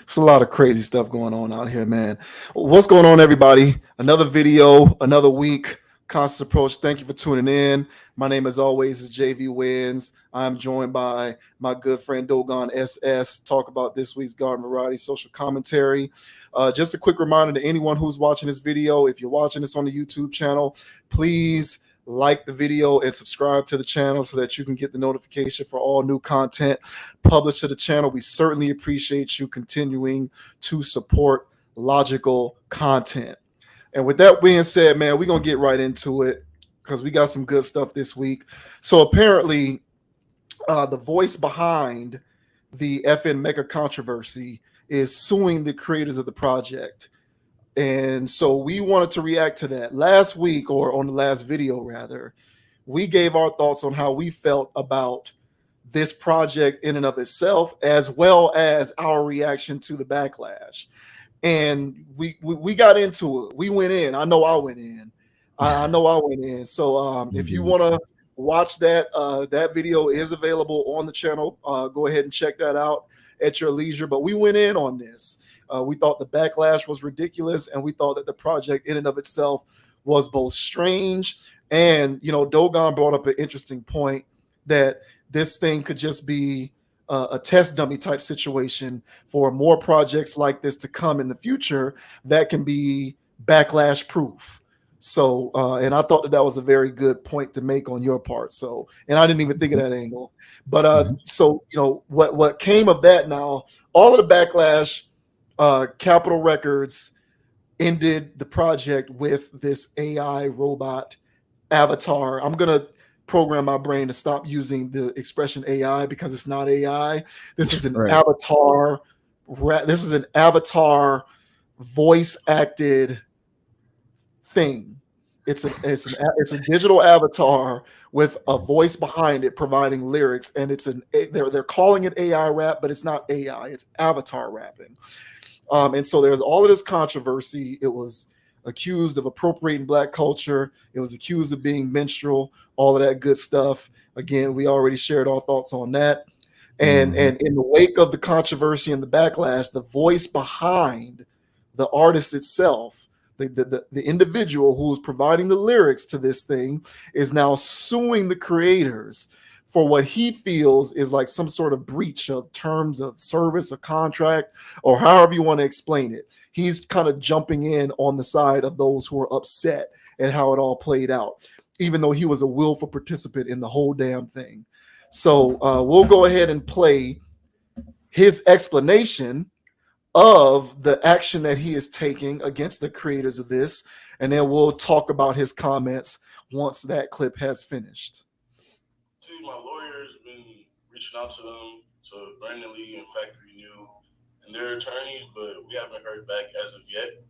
It's a lot of crazy stuff going on out here, man. What's going on, everybody? Another video, another week. Conscious Approach. Thank you for tuning in. My name, as always, is JV Wins. I'm joined by my good friend Dogon SS. Talk about this week's garden variety social commentary. Just a quick reminder to anyone who's watching this video: if you're watching this on the YouTube channel, please like the video and subscribe to the channel so that you can get the notification for all new content published to the channel. We certainly appreciate you continuing to support logical content. And with that being said, man, we're going to get right into it because we got some good stuff this week. So apparently, the voice behind the FN Meka controversy is suing the creators of the project. And so we wanted to react to that. Last week, or on the last video rather, we gave our thoughts on how we felt about this project in and of itself, as well as our reaction to the backlash. And we got into it. We went in. I know I went in. I know I went in. So if you want to watch that, that video is available on the channel. Go ahead and check that out at your leisure. But we went in on this. We thought the backlash was ridiculous, and we thought that the project in and of itself was both strange and, Dogon brought up an interesting point that this thing could just be a test dummy type situation for more projects like this to come in the future that can be backlash proof. So, and I thought that was a very good point to make on your part. So, and I didn't even think of that angle. But so, what came of that now, all of the backlash, Capitol Records ended the project with this AI robot avatar. I'm going to program my brain to stop using the expression AI because it's not AI. This is an avatar. This is an avatar voice acted thing. It's a digital avatar with a voice behind it providing lyrics, and they're calling it AI rap, but it's not AI. It's avatar rapping. And so there's all of this controversy. It was accused of appropriating Black culture. It was accused of being minstrel, all of that good stuff. Again, we already shared our thoughts on that. And in the wake of the controversy and the backlash, the voice behind the artist itself, the individual who's providing the lyrics to this thing, is now suing the creators for what he feels is like some sort of breach of terms of service or contract, or however you want to explain it. He's kind of jumping in on the side of those who are upset at how it all played out, even though he was a willful participant in the whole damn thing. So we'll go ahead and play his explanation of the action that he is taking against the creators of this, and then we'll talk about his comments once that clip has finished. My lawyer's been reaching out to them, to Brandon Lee and Factory New and their attorneys, but we haven't heard back as of yet,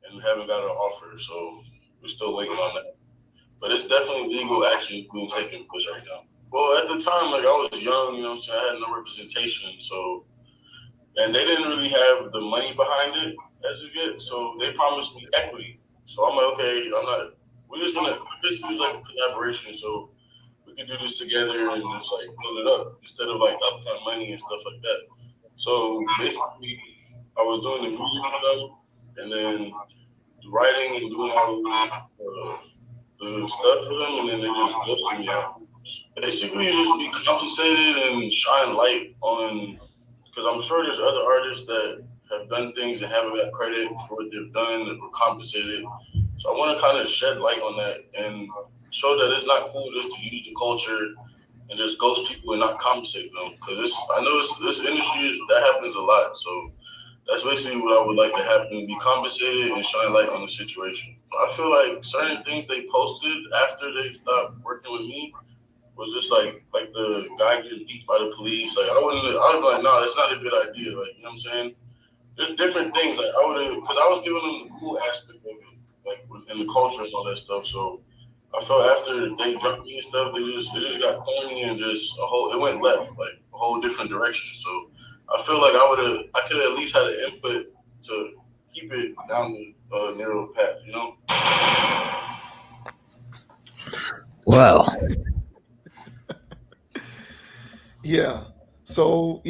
and we haven't got an offer, so we're still waiting on that. But it's definitely legal action being taken place right now. Well, at the time, I was young, so I had no representation, so, and they didn't really have the money behind it as of yet, so they promised me equity. So I'm like, okay, we're just gonna, basically it's like a collaboration, so we can do this together and just build it up instead of upfront money and stuff like that. So basically, I was doing the music for them, and then writing and doing all the stuff for them, and then they just ghosted me out. Basically, just be compensated and shine light on, because I'm sure there's other artists that have done things and haven't got credit for what they've done and were compensated. So I want to kind of shed light on that and show that it's not cool just to use the culture and just ghost people and not compensate them. Because I know this industry, that happens a lot. So that's basically what I would like to happen, be compensated and shine light on the situation. I feel like certain things they posted after they stopped working with me was just like the guy getting beat by the police. I was like, no, that's not a good idea. You know what I'm saying? There's different things. Because I was giving them the cool aspect of it, in the culture and all that stuff. So I felt after they jumped me and stuff, it just got corny and it went left, a whole different direction. So I feel like I could at least had an input to keep it down the narrow path, Wow. Yeah. So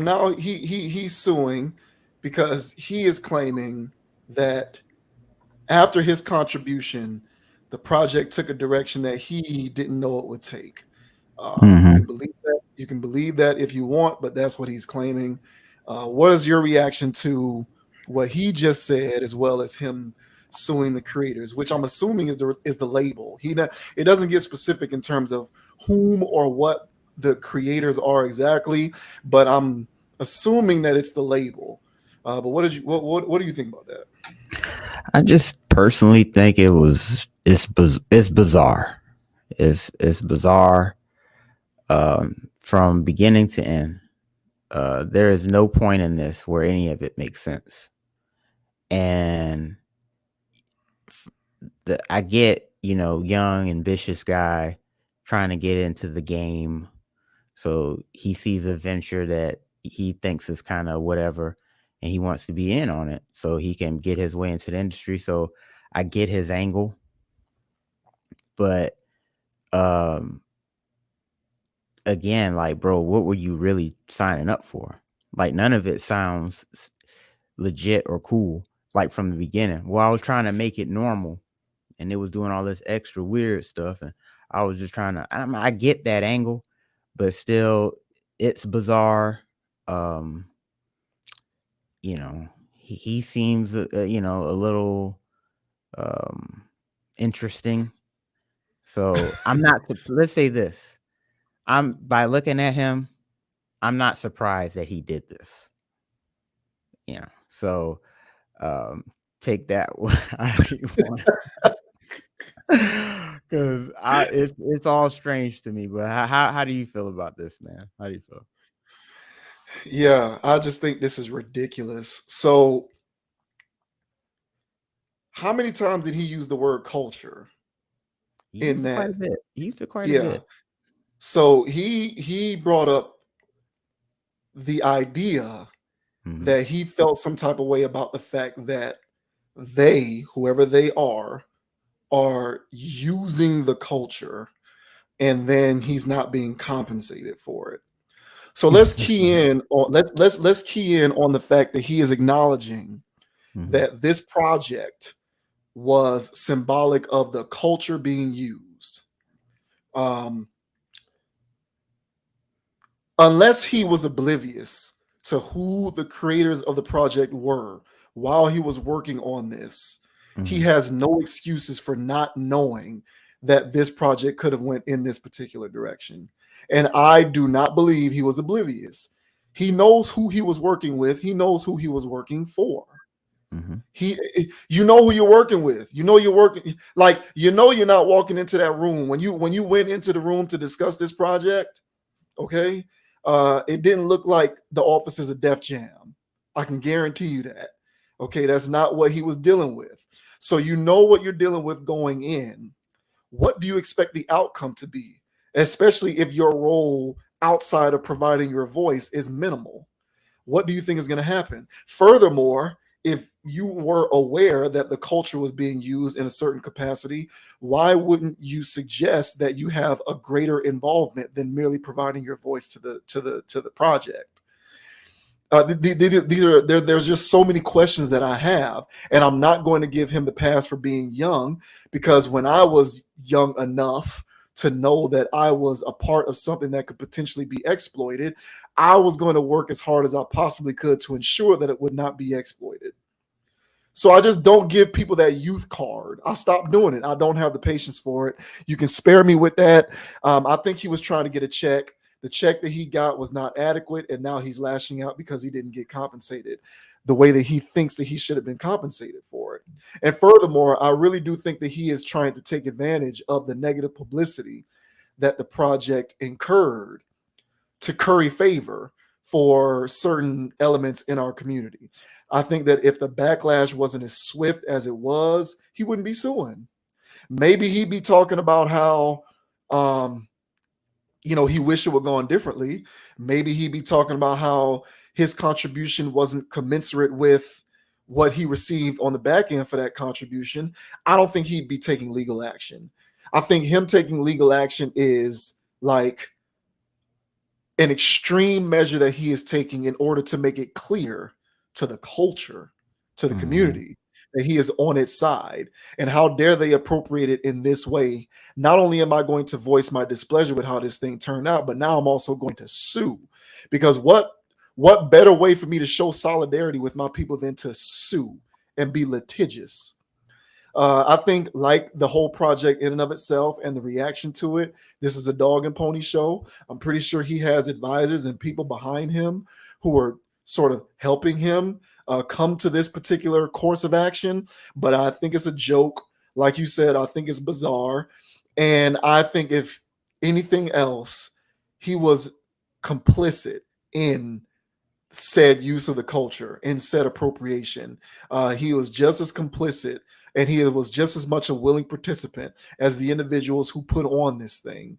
now he's suing. because he is claiming that after his contribution, the project took a direction that he didn't know it would take. You can Hmm. believe that. You can believe that if you want, but that's what he's claiming. What is your reaction to what he just said, as well as him suing the creators, which I'm assuming is the label? It doesn't get specific in terms of whom or what the creators are exactly, but I'm assuming that it's the label. But what do you think about that? I just personally think it's bizarre. It's bizarre from beginning to end. There is no point in this where any of it makes sense. And I get, young, ambitious guy trying to get into the game. So he sees a venture that he thinks is kind of whatever, and he wants to be in on it so he can get his way into the industry. So I get his angle, but um, again, like, bro, what were you really signing up for? Like, none of it sounds legit or cool. Like from the beginning, well, I was trying to make it normal, and it was doing all this extra weird stuff, and I was just trying to. I get that angle, but still, it's bizarre. Um, he seems, a little um interesting. So I'm not. Let's say this. I'm by looking at him, I'm not surprised that he did this. So um, take that how you want, because it's all strange to me. But how do you feel about this, man? How do you feel? Yeah, I just think this is ridiculous. So, how many times did he use the word culture He in used it quite that? a bit. He used it quite a Yeah. bit. So he brought up the idea Hmm. that he felt some type of way about the fact that they, whoever they are using the culture, and then he's not being compensated for it. So let's key in on the fact that he is acknowledging Hmm. that this project was symbolic of the culture being used. Um, unless he was oblivious to who the creators of the project were while he was working on this, he Hmm. has no excuses for not knowing that this project could have went in this particular direction. And I do not believe he was oblivious. He knows who he was working with. He knows who he was working for. Hmm. He, you know who you're working with. You know you're working, like, you're not walking into that room when you went into the room to discuss this project. Okay, it didn't look like the officers of Def Jam. I can guarantee you that. Okay, that's not what he was dealing with. So you know what you're dealing with going in. What do you expect the outcome to be, especially if your role outside of providing your voice is minimal? What do you think is going to happen? Furthermore, if you were aware that the culture was being used in a certain capacity, why wouldn't you suggest that you have a greater involvement than merely providing your voice to the project? These are there's just so many questions that I have, and I'm not going to give him the pass for being young, because when I was young enough to know that I was a part of something that could potentially be exploited, I was going to work as hard as I possibly could to ensure that it would not be exploited. So I just don't give people that youth card. I stopped doing it. I don't have the patience for it. You can spare me with that. I think he was trying to get a check. The check that he got was not adequate, and now he's lashing out because he didn't get compensated the way that he thinks that he should have been compensated for it. And furthermore, I really do think that he is trying to take advantage of the negative publicity that the project incurred to curry favor for certain elements in our community. I think that if the backlash wasn't as swift as it was, he wouldn't be suing. Maybe he'd be talking about how, um, he wished it would go on differently. Maybe he'd be talking about how his contribution wasn't commensurate with what he received on the back end for that contribution. I don't think he'd be taking legal action. I think him taking legal action is like an extreme measure that he is taking in order to make it clear to the culture, to the Mhm. community, that he is on its side. And how dare they appropriate it in this way? Not only am I going to voice my displeasure with how this thing turned out, but now I'm also going to sue. Because what better way for me to show solidarity with my people than to sue and be litigious? I think, like the whole project in and of itself and the reaction to it, this is a dog and pony show. I'm pretty sure he has advisors and people behind him who are sort of helping him come to this particular course of action. But I think it's a joke. Like you said, I think it's bizarre. And I think, if anything else, he was complicit in said use of the culture, in said appropriation. He was just as complicit, and he was just as much a willing participant as the individuals who put on this thing.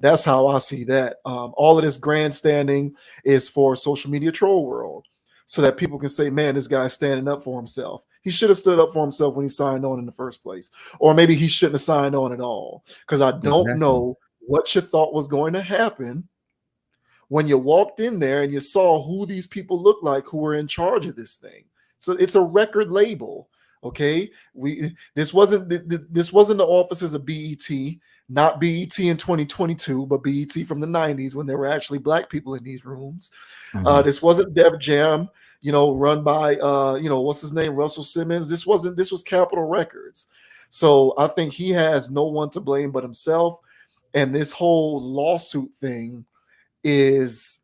That's how I see that. All of this grandstanding is for social media troll world, so that people can say, man, this guy's standing up for himself. He should have stood up for himself when he signed on in the first place. Or maybe he shouldn't have signed on at all. Because I don't Exactly. know what you thought was going to happen when you walked in there and you saw who these people look like who were in charge of this thing. So it's a record label. Okay, this wasn't the offices of BET, not BET in 2022, but BET from the 90s when there were actually black people in these rooms. Mhm. This wasn't Def Jam, run by what's his name, Russell Simmons. This was Capitol Records. So I think he has no one to blame but himself. And this whole lawsuit thing is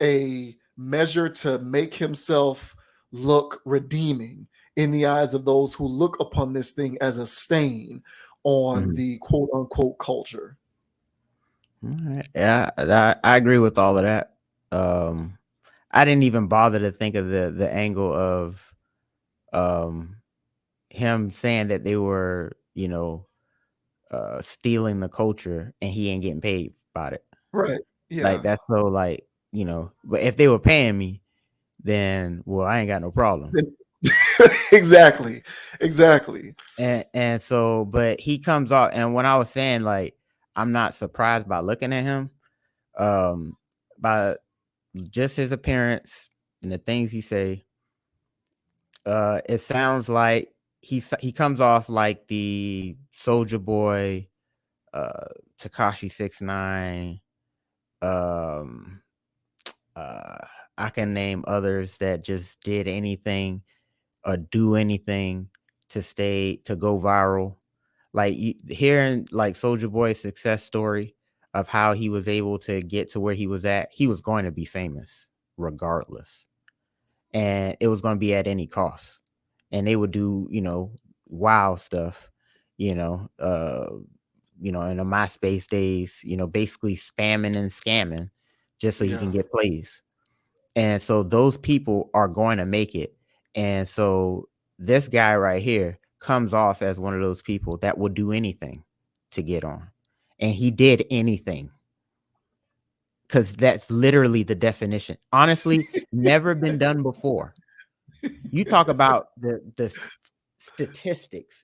a measure to make himself look redeeming in the eyes of those who look upon this thing as a stain on Mhm. the quote unquote culture. Alright. Yeah, I agree with all of that. Um, I didn't even bother to think of the angle of um him saying that they were, stealing the culture and he ain't getting paid about it. Right. Like Yeah. that's so like, but if they were paying me, then well, I ain't got no problem. Exactly. Exactly. And so, but he comes off, and when I was saying like I'm not surprised by looking at him, um, by just his appearance and the things he say, it sounds like he comes off like the Soldier Boy, uh, Takashi 69. Um, uh, I can name others that just did anything or do anything to go viral. Like hearing like Soldier Boy's success story of how he was able to get to where he was at, he was going to be famous regardless, and it was going to be at any cost. And they would do, wow stuff, you know, uh, in the MySpace days, basically spamming and scamming just so he Yeah. can get plays. And so those people are going to make it. And so this guy right here comes off as one of those people that will do anything to get on. And he did anything, because that's literally the definition. Honestly, never been done before. You talk about the statistics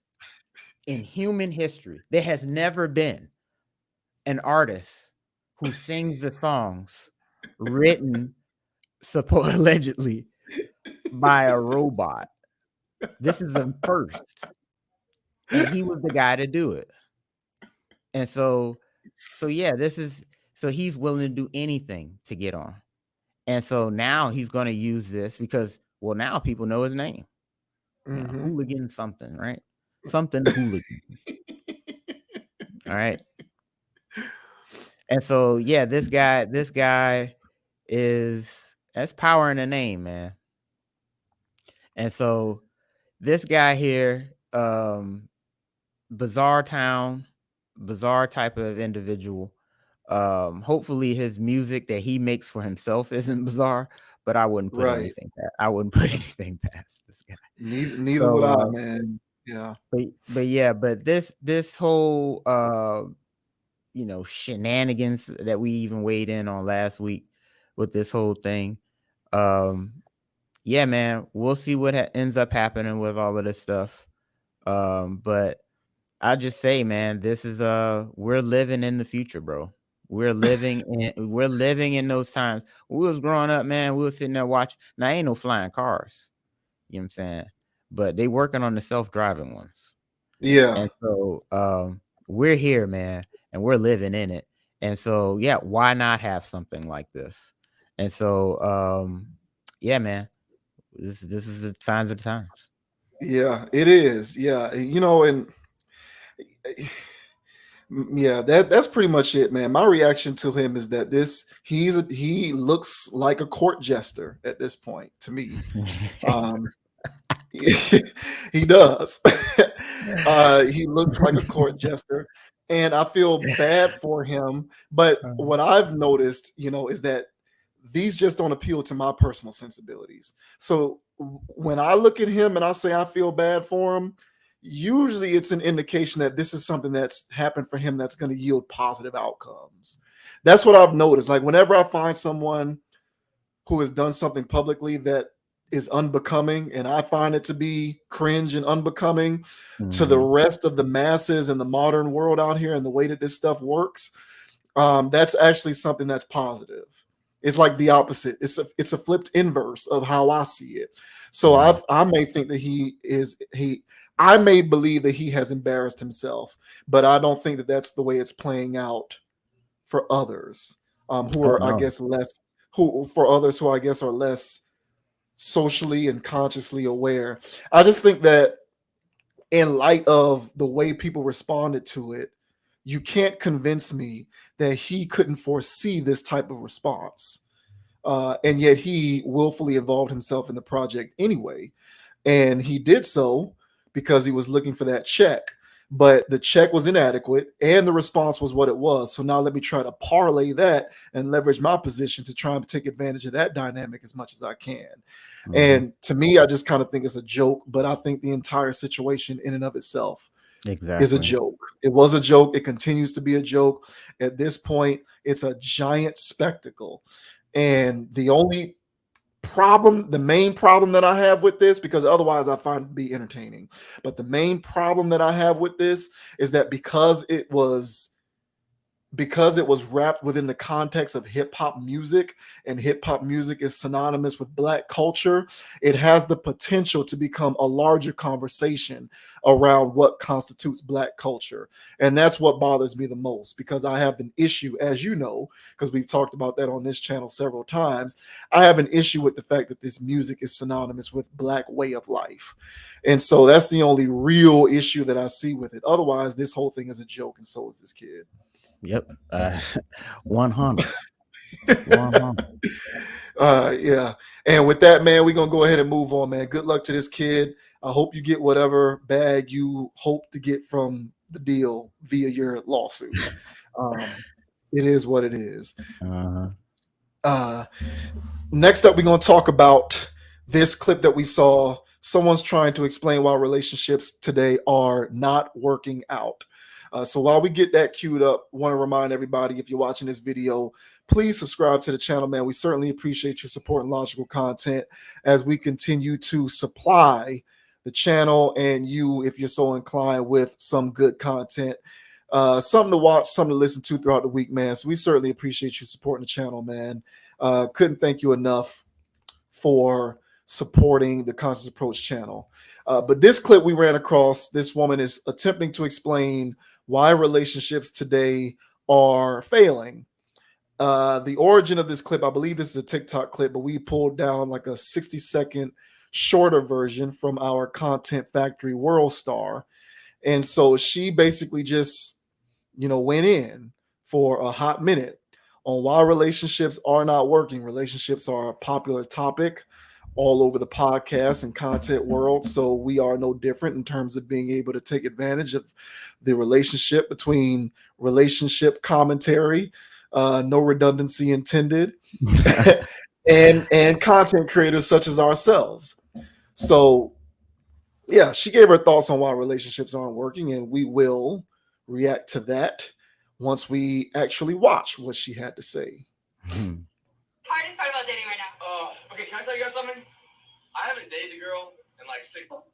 in human history. There has never been an artist who sings the songs written allegedly by a robot. This is a first, and he was the guy to do it. And so yeah, so he's willing to do anything to get on. And so now he's going to use this because, well, now people know his name. Hmm. Hooligan something, right? Something hooligan. All right. And so yeah, this guy is that's power in the name, man. And so this guy here, bizarre town, bizarre type of individual. Hopefully his music that he makes for himself isn't bizarre, but I wouldn't put Right. anything I wouldn't put anything past this guy. Neither would So I, man. Yeah. but yeah, but this whole shenanigans that we even weighed in on last week with this whole thing. Um yeah, man, we'll see what ends up happening with all of this stuff. But I just say, man, this is we're living in the future, bro. We're living in those times. When we was growing up, man, we was sitting there watching. Now ain't no flying cars. You know what I'm saying? But they working on the self-driving ones. Yeah. And so we're here, man, and we're living in it. And so, yeah, why not have something like this? And so, yeah, man, this is the signs of the times. Yeah, it is. Yeah. And yeah, that's pretty much it, man. My reaction to him is that he looks like a court jester at this point to me. Um, he does. He looks like a court jester, and I feel bad for him. But what I've noticed, is that these just don't appeal to my personal sensibilities. So when I look at him and I say I feel bad for him, usually it's an indication that this is something that's happened for him that's going to yield positive outcomes. That's what I've noticed. Like whenever I find someone who has done something publicly that is unbecoming, and I find it to be cringe and unbecoming to the rest of the masses and the modern world out here and the way that this stuff works, that's actually something that's positive. It's like the opposite. It's a flipped inverse of how I see it. So I may think that I may believe that he has embarrassed himself, but I don't think that that's the way it's playing out for others who Oh are, I no. guess, less socially and consciously aware. I just think that in light of the way people responded to it, you can't convince me that he couldn't foresee this type of response. And yet he willfully involved himself in the project anyway. And he did so because he was looking for that check. But the check was inadequate and the response was what it was. So now let me try to parlay that and leverage my position to try and take advantage of that dynamic as much as I can. And to me, I just kind of think it's a joke, but I think the entire situation in and of itself is a joke. It was a joke. It continues to be a joke. At this point, it's a giant spectacle. And the main problem that I have with this, because otherwise I find it to be entertaining, but the main problem that I have with this is that because it was wrapped within the context of hip hop music, and hip hop music is synonymous with Black culture, it has the potential to become a larger conversation around what constitutes Black culture. And that's what bothers me the most, because I have an issue, as you know, because we've talked about that on this channel several times. I have an issue with the fact that this music is synonymous with Black way of life. And so that's the only real issue that I see with it. Otherwise, this whole thing is a joke, and so is this kid. Yep. 100. Yeah. And with that, man, we're gonna go ahead and move on, man. Good luck to this kid. I hope you get whatever bag you hope to get from the deal via your lawsuit. It is what it is. Next up, we're gonna talk about this clip that we saw. Someone's trying to explain why relationships today are not working out. So while we get that queued up, I want to remind everybody, if you're watching this video, please subscribe to the channel, man. We certainly appreciate your support and logical content as we continue to supply the channel and you, if you're so inclined, with some good content, something to watch, something to listen to throughout the week, man. So we certainly appreciate you supporting the channel, man. Couldn't thank you enough for supporting the Conscious Approach channel. But this clip we ran across, this woman is attempting to explain why relationships today are failing. The origin of this clip, I believe this is a TikTok clip, but we pulled down like a 60-second shorter version from our Content Factory World Star. And so she basically just, went in for a hot minute on why relationships are not working. Relationships are a popular topic all over the podcast and content world. So we are no different in terms of being able to take advantage of the relationship between relationship commentary, no redundancy intended, and content creators such as ourselves. So yeah, she gave her thoughts on why relationships aren't working, and we will react to that once we actually watch what she had to say. Hardest part about dating right now? Okay, can I tell you guys something? I haven't dated a girl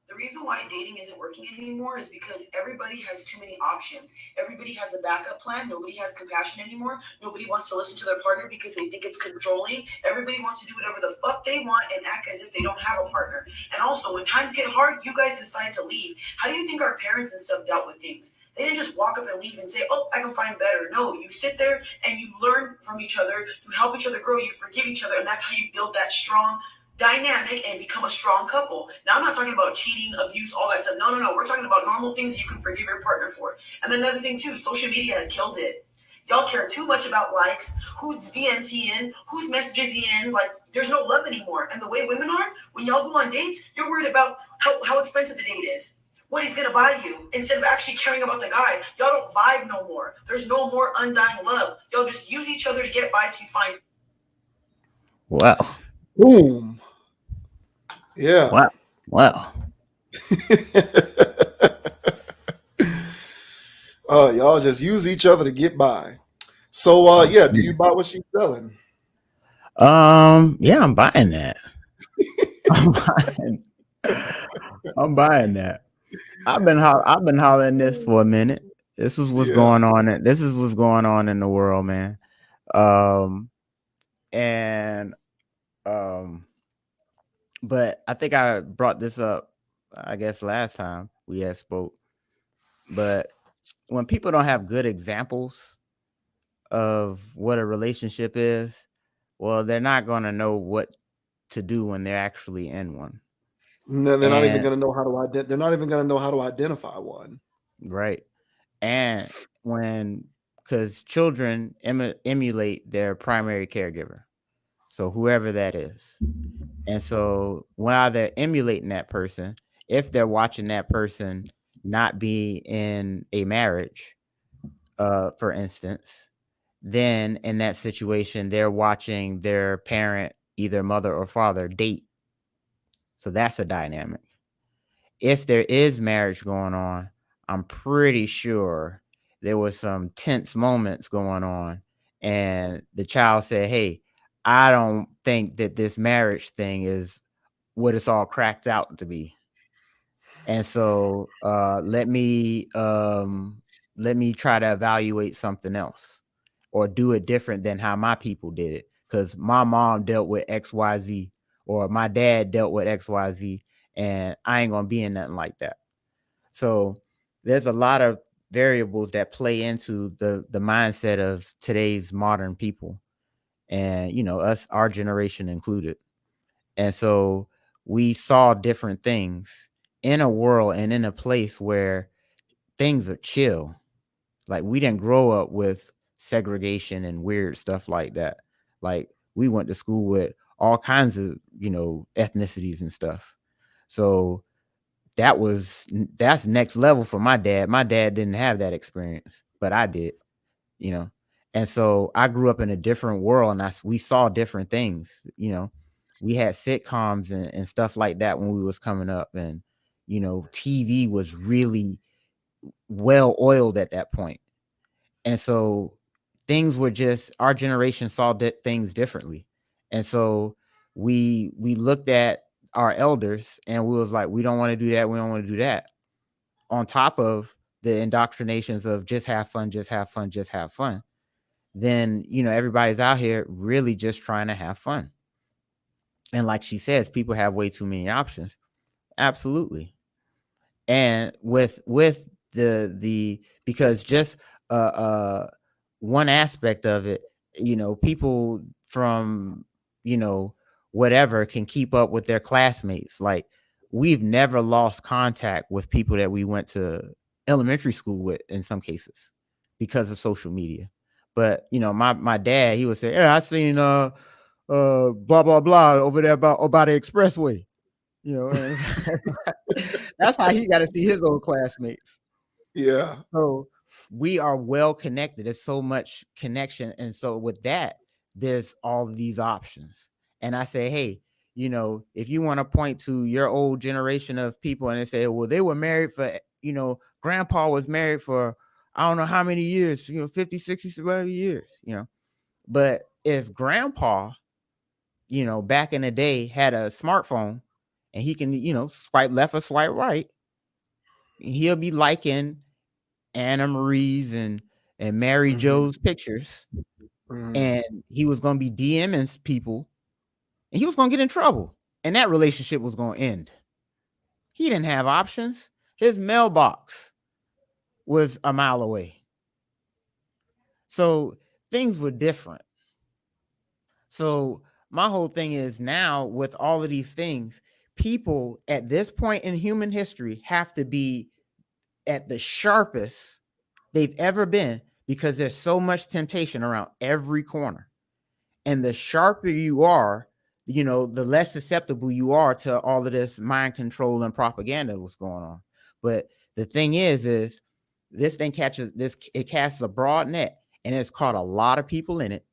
The reason why dating isn't working anymore is because everybody has too many options. Everybody has a backup plan. Nobody has compassion anymore. Nobody wants to listen to their partner because they think it's controlling. Everybody wants to do whatever the fuck they want and act as if they don't have a partner. And also, when times get hard, you guys decide to leave. How do you think our parents and stuff dealt with things? They didn't just walk up and leave and say, "Oh, I can find better." No, you sit there and you learn from each other. You help each other grow. You forgive each other. And that's how you build that strong dynamic and become a strong couple. Now, I'm not talking about cheating, abuse, all that stuff. No, no, no. We're talking about normal things you can forgive your partner for. And then another thing, too, social media has killed it. Y'all care too much about likes, who's DMs he in, whose messages he in. Like, there's no love anymore. And the way women are, when y'all go on dates, you're worried about how expensive the date is, what he's going to buy you, instead of actually caring about the guy. Y'all don't vibe no more. There's no more undying love. Y'all just use each other to get by till you find. Wow. Boom. Yeah. Wow. Wow. Y'all just use each other to get by. So yeah, do you buy what she's selling? Yeah, I'm buying that. I'm buying that. I've been hollering this for a minute. This is what's going on. This is what's going on in the world, man. But I think I brought this up, I guess, last time we had spoke. But when people don't have good examples of what a relationship is, well, they're not going to know what to do when they're actually in one. No, they're not even going to know how to they're not even going to know how to identify one. Right. And because children emulate their primary caregiver, so whoever that is. And so while they're emulating that person, if they're watching that person not be in a marriage, for instance, then in that situation, they're watching their parent, either mother or father, date. So that's a dynamic. If there is marriage going on, I'm pretty sure there was some tense moments going on. And the child said, "Hey, I don't think that this marriage thing is what it's all cracked out to be. And so let me try to evaluate something else or do it different than how my people did it. Because my mom dealt with XYZ or my dad dealt with XYZ, and I ain't gonna be in nothing like that." So there's a lot of variables that play into the mindset of today's modern people, and us, our generation included. And so we saw different things in a world and in a place where things are chill. Like, we didn't grow up with segregation and weird stuff like that. Like, we went to school with all kinds of, ethnicities and stuff. So that's next level for my dad. My dad didn't have that experience, but I did, And so I grew up in a different world, and we saw different things, We had sitcoms and stuff like that when we was coming up, and TV was really well oiled at that point. And so things were just, our generation saw things differently. And so we looked at our elders and we was like, we don't want to do that. We don't want to do that. On top of the indoctrinations of just have fun, just have fun, just have fun. Then, everybody's out here really just trying to have fun. And like she says, people have way too many options. Absolutely. And with the because just one aspect of it, people from whatever can keep up with their classmates. Like, we've never lost contact with people that we went to elementary school with in some cases because of social media. But my dad, he would say, "Yeah, I seen blah blah blah over there by the expressway." And that's how he got to see his old classmates. Yeah. So we are well connected. There's so much connection. And so with that, there's all of these options. And I say, hey, if you want to point to your old generation of people and they say, well, they were married for, grandpa was married for, I don't know how many years, 50, 60, 70 years, But if grandpa, back in the day had a smartphone and he can, swipe left or swipe right. He'll be liking Anna Marie's and Mary Jo's pictures, and he was going to be DMing people, and he was going to get in trouble, and that relationship was going to end. He didn't have options. His mailbox was a mile away. So things were different. So my whole thing is, now with all of these things, people at this point in human history have to be at the sharpest they've ever been, because there's so much temptation around every corner. And the sharper you are, the less susceptible you are to all of this mind control and propaganda that's going on. But the thing is this thing it casts a broad net, and it's caught a lot of people in it.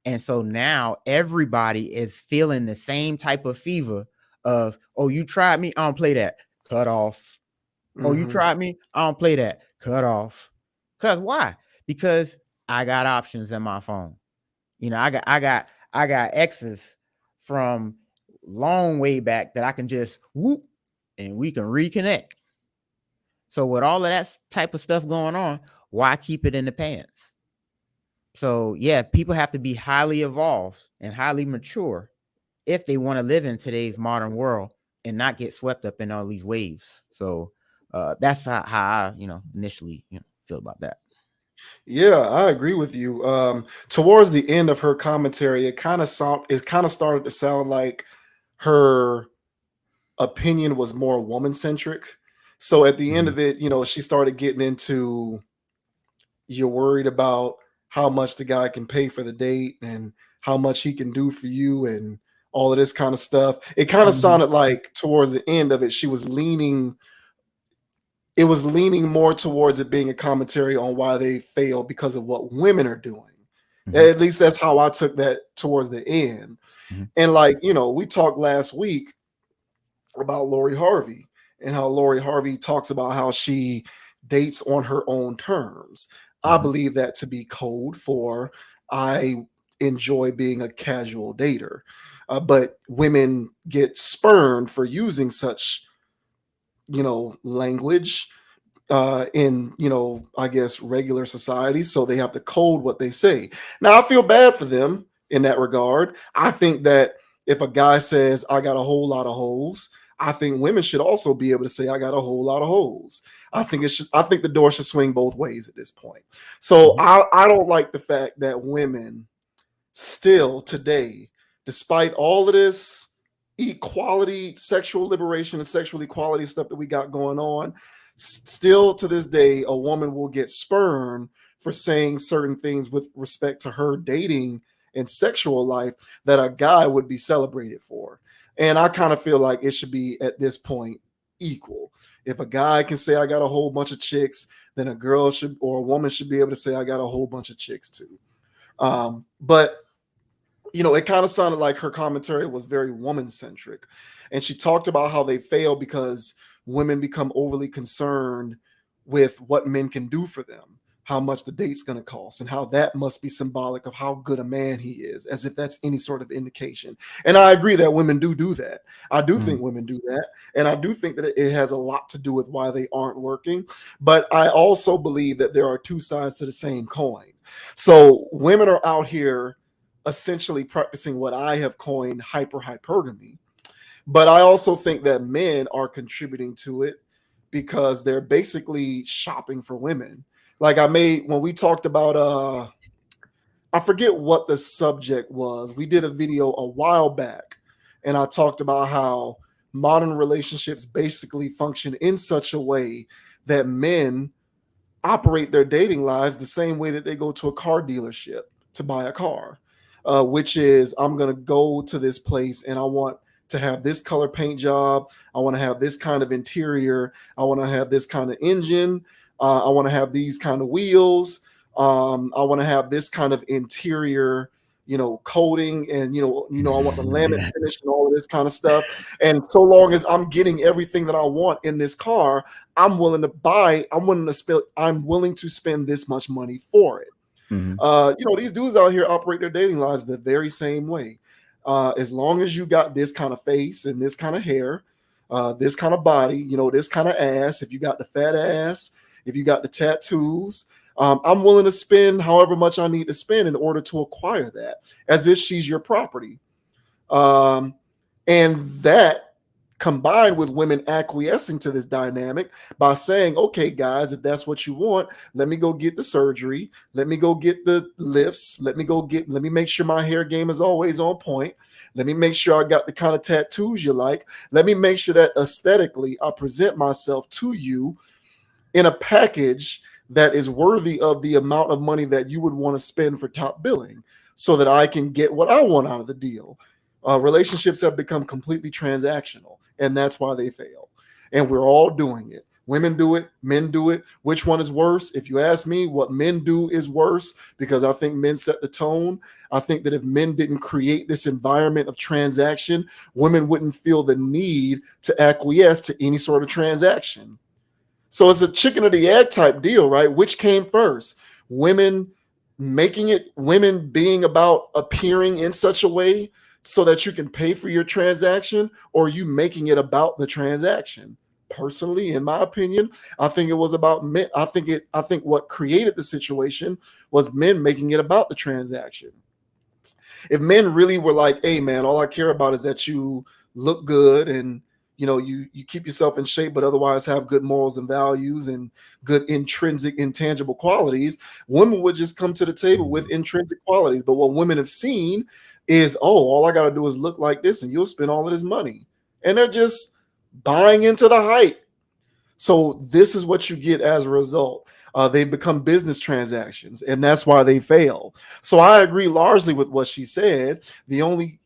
And so now everybody is feeling the same type of fever of, oh, you tried me, I don't play that, cut off. Oh, you tried me, I don't play that, cut off. Because why? Because I got options in my phone. I got exes from long way back that I can just whoop and we can reconnect. So with all of that type of stuff going on, why keep it in the pants? So yeah, people have to be highly evolved and highly mature if they want to live in today's modern world and not get swept up in all these waves. So that's how I, initially feel about that. Yeah, I agree with you. Towards the end of her commentary, it kind of started to sound like her opinion was more woman centric. So at the end of it, she started getting into, you're worried about how much the guy can pay for the date and how much he can do for you and all of this kind of stuff. It kind of sounded like towards the end of it, it was leaning more towards it being a commentary on why they fail because of what women are doing. At least that's how I took that towards the end. And we talked last week about Lori Harvey and how Lori Harvey talks about how she dates on her own terms. I believe that to be code for I enjoy being a casual dater. But women get spurned for using such, language in, I guess, regular society. So they have to code what they say. Now, I feel bad for them in that regard. I think that if a guy says, I got a whole lot of hoes, I think women should also be able to say, I got a whole lot of hoes. I think the door should swing both ways at this point. So I don't like the fact that women still today, despite all of this equality, sexual liberation, and sexual equality stuff that we got going on, still to this day, a woman will get spurned for saying certain things with respect to her dating and sexual life that a guy would be celebrated for. And I kind of feel like it should be at this point equal. If a guy can say I got a whole bunch of chicks, then a girl should, or a woman should be able to say I got a whole bunch of chicks too. But it kind of sounded like her commentary was very woman centric. And she talked about how they fail because women become overly concerned with what men can do for them, how much the date's going to cost, and how that must be symbolic of how good a man he is, as if that's any sort of indication. And I agree that women do that. I do think women do that. And I do think that it has a lot to do with why they aren't working. But I also believe that there are two sides to the same coin. So women are out here essentially practicing what I have coined hypergamy. But I also think that men are contributing to it because they're basically shopping for women. Like when we talked about, I forget what the subject was. We did a video a while back, and I talked about how modern relationships basically function in such a way that men operate their dating lives the same way that they go to a car dealership to buy a car, which is, I'm going to go to this place and I want to have this color paint job. I want to have this kind of interior. I want to have this kind of engine. I want to have these kind of wheels. I want to have this kind of interior, coating, and I want the laminate finish and all of this kind of stuff. And so long as I'm getting everything that I want in this car, I'm willing to spend this much money for it. These dudes out here operate their dating lives the very same way. As long as you got this kind of face and this kind of hair, this kind of body, you know, this kind of ass, if you got the fat ass, if you got the tattoos, I'm willing to spend however much I need to spend in order to acquire that, as if she's your property. And that combined with women acquiescing to this dynamic by saying, okay, guys, if that's what you want, let me go get the surgery. Let me go get the lifts. Let me make sure my hair game is always on point. Let me make sure I got the kind of tattoos you like. Let me make sure that aesthetically I present myself to you in a package that is worthy of the amount of money that you would want to spend for top billing so that I can get what I want out of the deal. Relationships have become completely transactional, and that's why they fail. And we're all doing it. Women do it, men do it. Which one is worse? If you ask me, what men do is worse, because I think men set the tone. I think that if men didn't create this environment of transaction, women wouldn't feel the need to acquiesce to any sort of transaction. So it's a chicken or the egg type deal, right? Which came first? Women being about appearing in such a way so that you can pay for your transaction, or you making it about the transaction? Personally, in my opinion, I think it was about men. I think what created the situation was men making it about the transaction. If men really were like, hey man, all I care about is that you look good and you know you keep yourself in shape, but otherwise have good morals and values and good intrinsic intangible qualities, women would just come to the table with intrinsic qualities. But what women have seen is, oh, all I got to do is look like this and you'll spend all of this money. And they're just buying into the hype. So this is what you get as a result. They become business transactions, and that's why they fail. So I agree largely with what she said. The only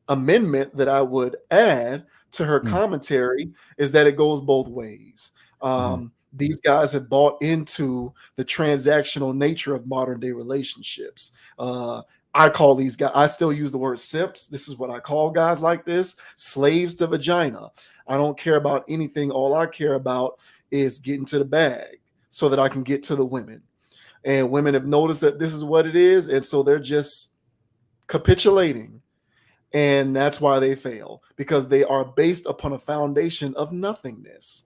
amendment that I would add to her commentary is that it goes both ways. These guys have bought into the transactional nature of modern day relationships. I call these guys, I still use the word simps. This is what I call guys like this: slaves to vagina. I don't care about anything. All I care about is getting to the bag so that I can get to the women. And women have noticed that this is what it is. And so they're just capitulating. And that's why they fail, because they are based upon a foundation of nothingness.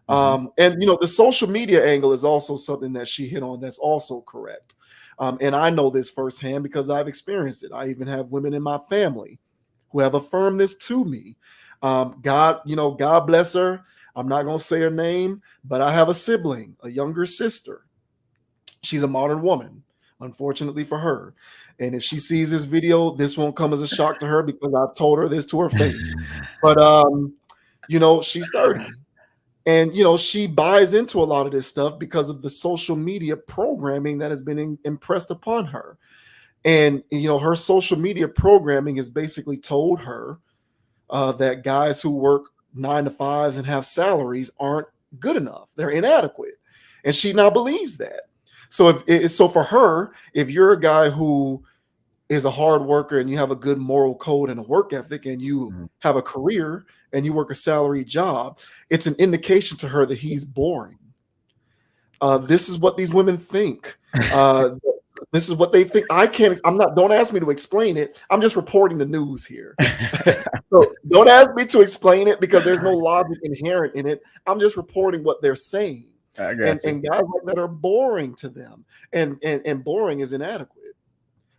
And, you know, the social media angle is also something that she hit on that's also correct. And I know this firsthand because I've experienced it. I even have women in my family who have affirmed this to me. God bless her. I'm not going to say her name, but I have a sibling, a younger sister. She's a modern woman, unfortunately for her. And if she sees this video, this won't come as a shock to her because I've told her this to her face. But, you know, she's 30. And, you know, she buys into a lot of this stuff because of the social media programming that has been impressed upon her. And, you know, her social media programming has basically told her that guys who work 9 to 5s and have salaries aren't good enough. They're inadequate. And she now believes that. So for her, if you're a guy who is a hard worker and you have a good moral code and a work ethic and you have a career and you work a salary job, it's an indication to her that he's boring. This is what these women think. This is what they think. Don't ask me to explain it. I'm just reporting the news here. So don't ask me to explain it because there's no logic inherent in it. I'm just reporting what they're saying. And guys like that are boring to them. And boring is inadequate.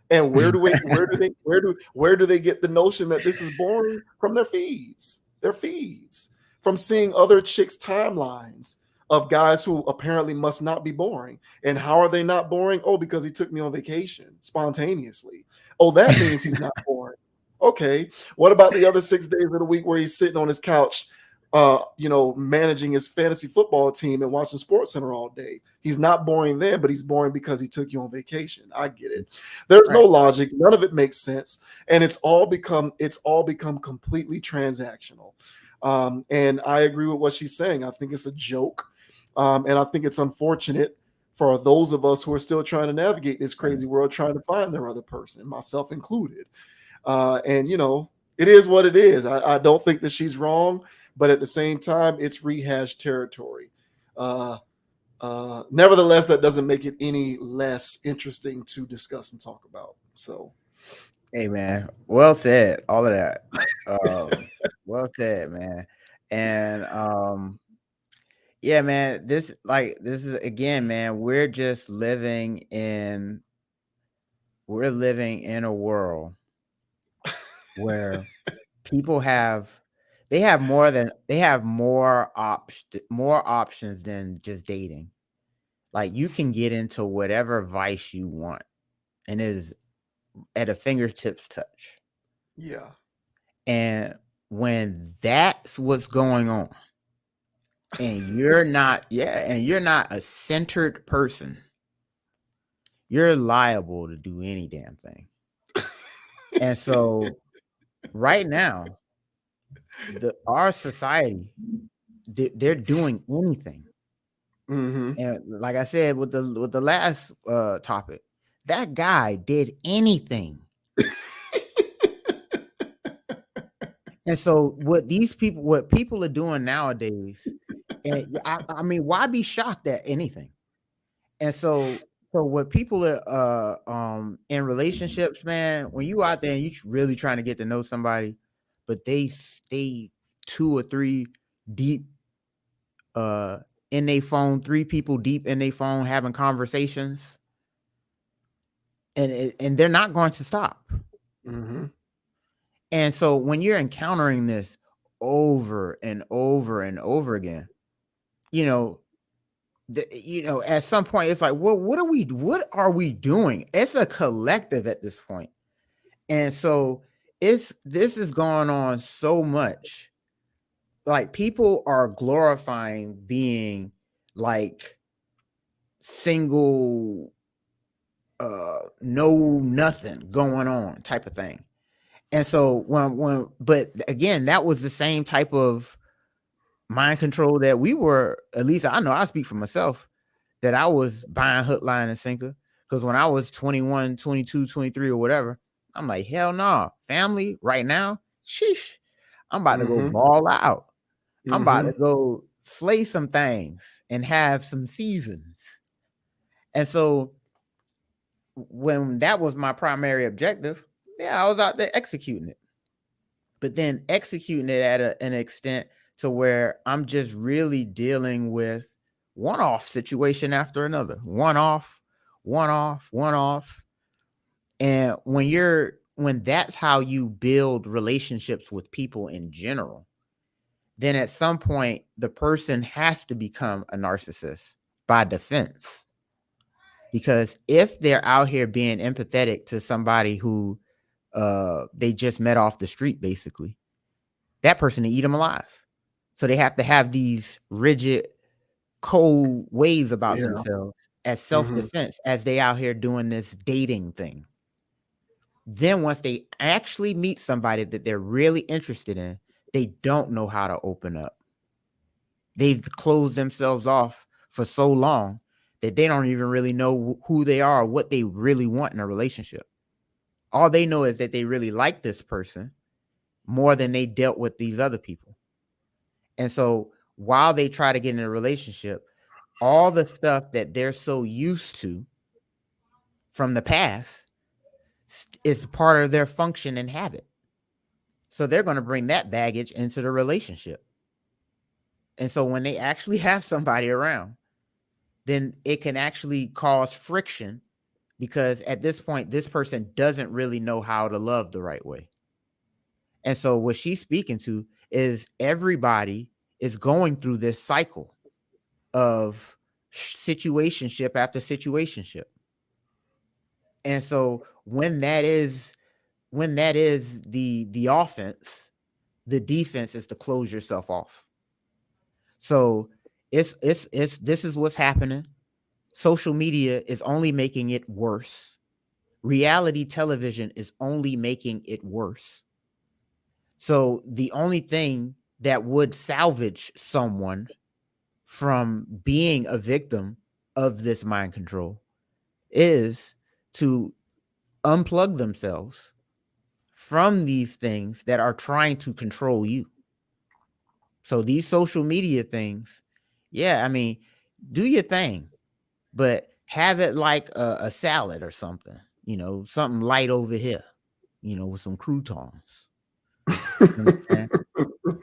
And where do they get the notion that this is boring? From their feeds. Their feeds. From seeing other chicks' timelines of guys who apparently must not be boring. And how are they not boring? Oh, because he took me on vacation spontaneously. Oh, that means he's not boring. Okay. What about the other 6 days of the week where he's sitting on his couch, managing his fantasy football team and watching SportsCenter all day? He's not boring then, but he's boring because he took you on vacation. I get it. There's no logic. None of it makes sense. And it's all become completely transactional. And I agree with what she's saying. I think it's a joke. And I think it's unfortunate for those of us who are still trying to navigate this crazy world, trying to find their other person, myself included. And, you know, it is what it is. I don't think that she's wrong, but at the same time, it's rehashed territory. Nevertheless, that doesn't make it any less interesting to discuss and talk about. So, Hey man, well said. All of that. Well said, man. And yeah, man, this is again, man, we're living in a world where people they have more options than just dating. Like you can get into whatever vice you want and it is at a fingertips touch. Yeah. And when that's what's going on, and you're not a centered person, you're liable to do any damn thing. And so right now, our society, they're doing anything. Mm-hmm. And like I said with the last topic, that guy did anything. And so what people are doing nowadays, and I mean, why be shocked at anything? And so what people are in relationships, man, when you out there and you really trying to get to know somebody, but they stay 2 or 3 deep in their phone, 3 people deep in their phone having conversations, and they're not going to stop. Mm-hmm. And so when you're encountering this over and over and over again, you know, at some point it's like, well, what are we doing? It's a collective at this point. And so this is going on so much. Like people are glorifying being like single, no nothing going on type of thing. And so but again, that was the same type of mind control that we were, at least I know I speak for myself, that I was buying hook, line, and sinker. Because when I was 21, 22, 23, or whatever, I'm like, hell no. Family right now, sheesh. I'm about to go Mm-hmm. ball out. I'm about Mm-hmm. to go slay some things and have some seasons. And so when that was my primary objective, yeah, I was out there executing it. But then executing it at an extent to where I'm just really dealing with one-off situation after another, one-off, one-off, one-off. And when that's how you build relationships with people in general, then at some point the person has to become a narcissist by defense. Because if they're out here being empathetic to somebody who they just met off the street, basically, that person to eat them alive. So they have to have these rigid, cold ways about Yeah. themselves as Mm-hmm. self-defense as they out here doing this dating thing. Then once they actually meet somebody that they're really interested in, they don't know how to open up. They've closed themselves off for so long that they don't even really know who they are, what they really want in a relationship. All they know is that they really like this person more than they dealt with these other people. And so while they try to get in a relationship, all the stuff that they're so used to from the past is part of their function and habit. So they're going to bring that baggage into the relationship. And so when they actually have somebody around, then it can actually cause friction because at this point, this person doesn't really know how to love the right way. And so what she's speaking to is everybody is going through this cycle of situationship after situationship. And so when that is the offense, the defense is to close yourself off. So it's this is what's happening. Social media is only making it worse. Reality television is only making it worse. So the only thing that would salvage someone from being a victim of this mind control is to unplug themselves from these things that are trying to control you. So these social media things, yeah, I mean, do your thing, but have it like a salad or something, something light over here. with some croutons. You know what I'm saying?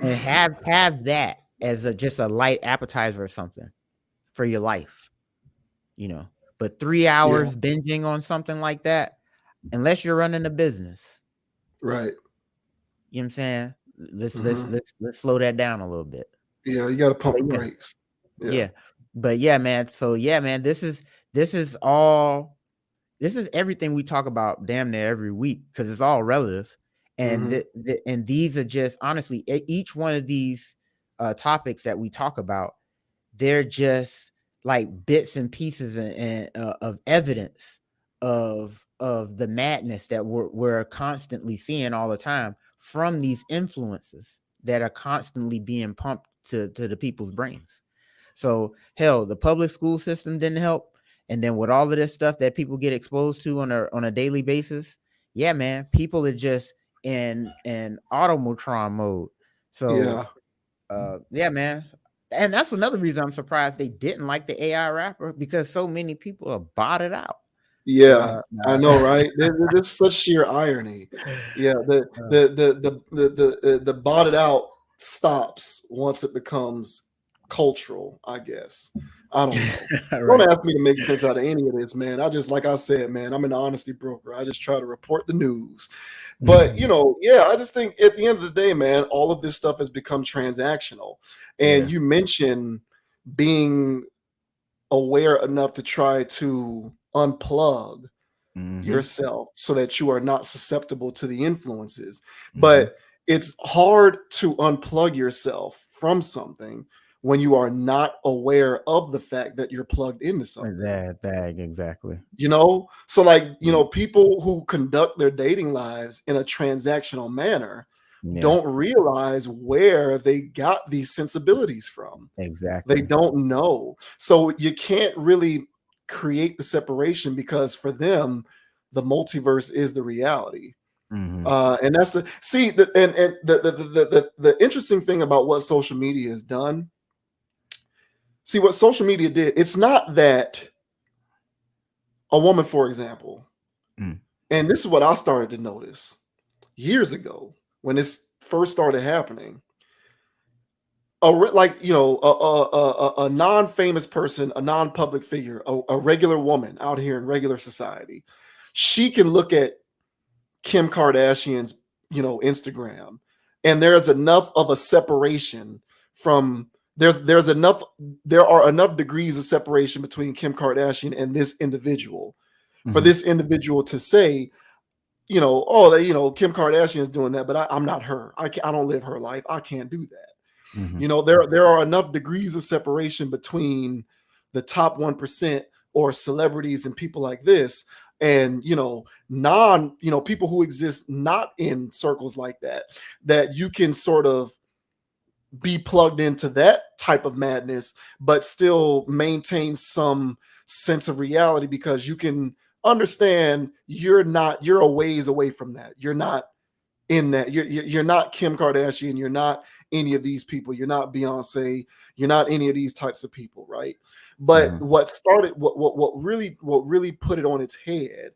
And have that as just a light appetizer or something for your life. But 3 hours binging on something like that, unless you're running a business, right? You know what I'm saying? Let's slow that down a little bit. Yeah, you got to pump the brakes. Yeah. But yeah, man. So yeah, man, this is everything we talk about damn near every week, because it's all relative. And and these are just, honestly, each one of these topics that we talk about, they're just like bits and pieces of evidence of the madness that we're constantly seeing all the time from these influences that are constantly being pumped to the people's brains. So hell, the public school system didn't help. And then with all of this stuff that people get exposed to on a daily basis, yeah, man, people are just in automatron mode. So yeah, man. And that's another reason I'm surprised they didn't like the AI rapper, because so many people are botted out. Yeah, I know, right? There's such sheer irony. Yeah, the botted out stops once it becomes cultural, I guess. I don't know. Right. Don't ask me to make sense out of any of this, man. I just, like I said, man, I'm an honesty broker. I just try to report the news. But I just think at the end of the day, man, all of this stuff has become transactional. And you mentioned being aware enough to try to unplug yourself so that you are not susceptible to the influences. But it's hard to unplug yourself from something when you are not aware of the fact that you're plugged into something. That exactly. So like, people who conduct their dating lives in a transactional manner don't realize where they got these sensibilities from. Exactly. They don't know. So you can't really create the separation, because for them, the multiverse is the reality. And that's the interesting thing about what social media has done. See, what social media did, it's not that a woman, for example, and this is what I started to notice years ago when this first started happening. A non-famous person, a non-public figure, a regular woman out here in regular society, she can look at Kim Kardashian's, Instagram, and there's enough of a separation from there are enough degrees of separation between Kim Kardashian and this individual for this individual to say, Kim Kardashian is doing that, but I'm not her. I don't live her life. I can't do that. There are enough degrees of separation between the top 1% or celebrities and people like this, and people who exist not in circles like that you can sort of be plugged into that type of madness, but still maintain some sense of reality, because you can understand you're a ways away from that. You're not in that. You're not Kim Kardashian. You're not any of these people. You're not Beyonce. You're not any of these types of people, right? But what really put it on its head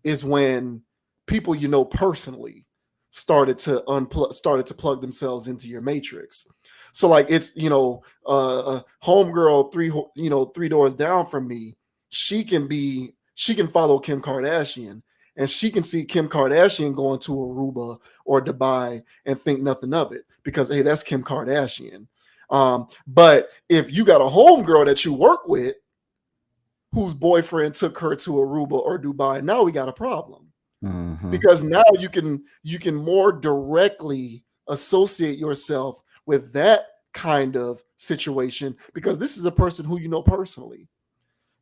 is when people personally started to plug themselves into your matrix. So like, it's homegirl three doors down from me, she can follow Kim Kardashian, and she can see Kim Kardashian going to Aruba or Dubai and think nothing of it, because hey, that's Kim Kardashian. But if you got a homegirl that you work with whose boyfriend took her to Aruba or Dubai, now we got a problem. Because now you can more directly associate yourself with that kind of situation, because this is a person who you know personally.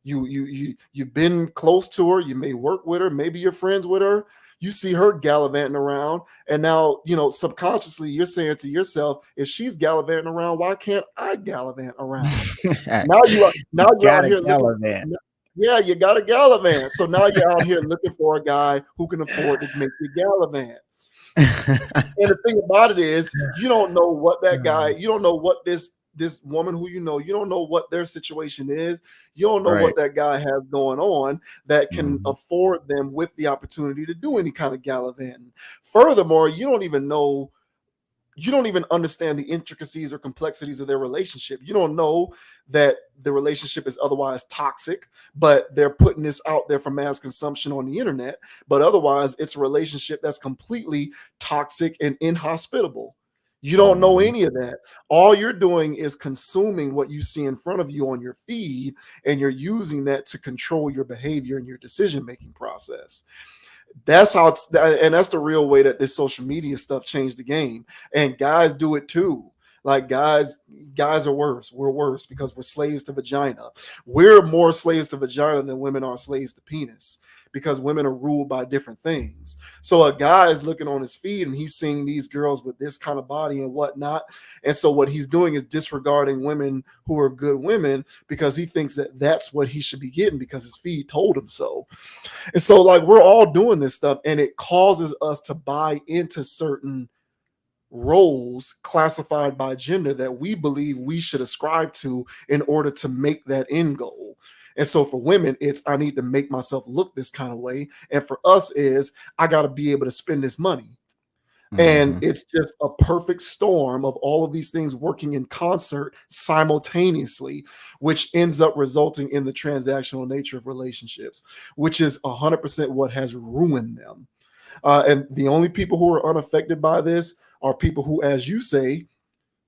You've been close to her, you may work with her, maybe you're friends with her, you see her gallivanting around, and now subconsciously you're saying to yourself, if she's gallivanting around, why can't I gallivant around? now you're out here looking, yeah, you got a gallivant. So now you're out here looking for a guy who can afford to make you gallivant. And the thing about it is, you don't know what that guy, you don't know what this this woman who you don't know what their situation is. You don't know Right. what that guy has going on that can Mhm. afford them with the opportunity to do any kind of gallivanting. Furthermore, you don't even understand the intricacies or complexities of their relationship. You don't know that the relationship is otherwise toxic, but they're putting this out there for mass consumption on the internet. But otherwise, it's a relationship that's completely toxic and inhospitable. You don't know Mhm. any of that. All you're doing is consuming what you see in front of you on your feed, and you're using that to control your behavior and your decision-making process. That's how and that's the real way that this social media stuff changed the game. And guys do it too. Like guys are worse. We're worse because we're slaves to vagina. We're more slaves to vagina than women are slaves to penis, because women are ruled by different things. So a guy is looking on his feed and he's seeing these girls with this kind of body and whatnot. And so what he's doing is disregarding women who are good women, because he thinks that that's what he should be getting because his feed told him so. And so, like, we're all doing this stuff, and it causes us to buy into certain roles classified by gender that we believe we should ascribe to in order to make that end goal. And so for women, it's I need to make myself look this kind of way. And for us is I got to be able to spend this money. And Mhm. it's just a perfect storm of all of these things working in concert simultaneously, which ends up resulting in the transactional nature of relationships, which is 100% what has ruined them. And the only people who are unaffected by this are people who, as you say,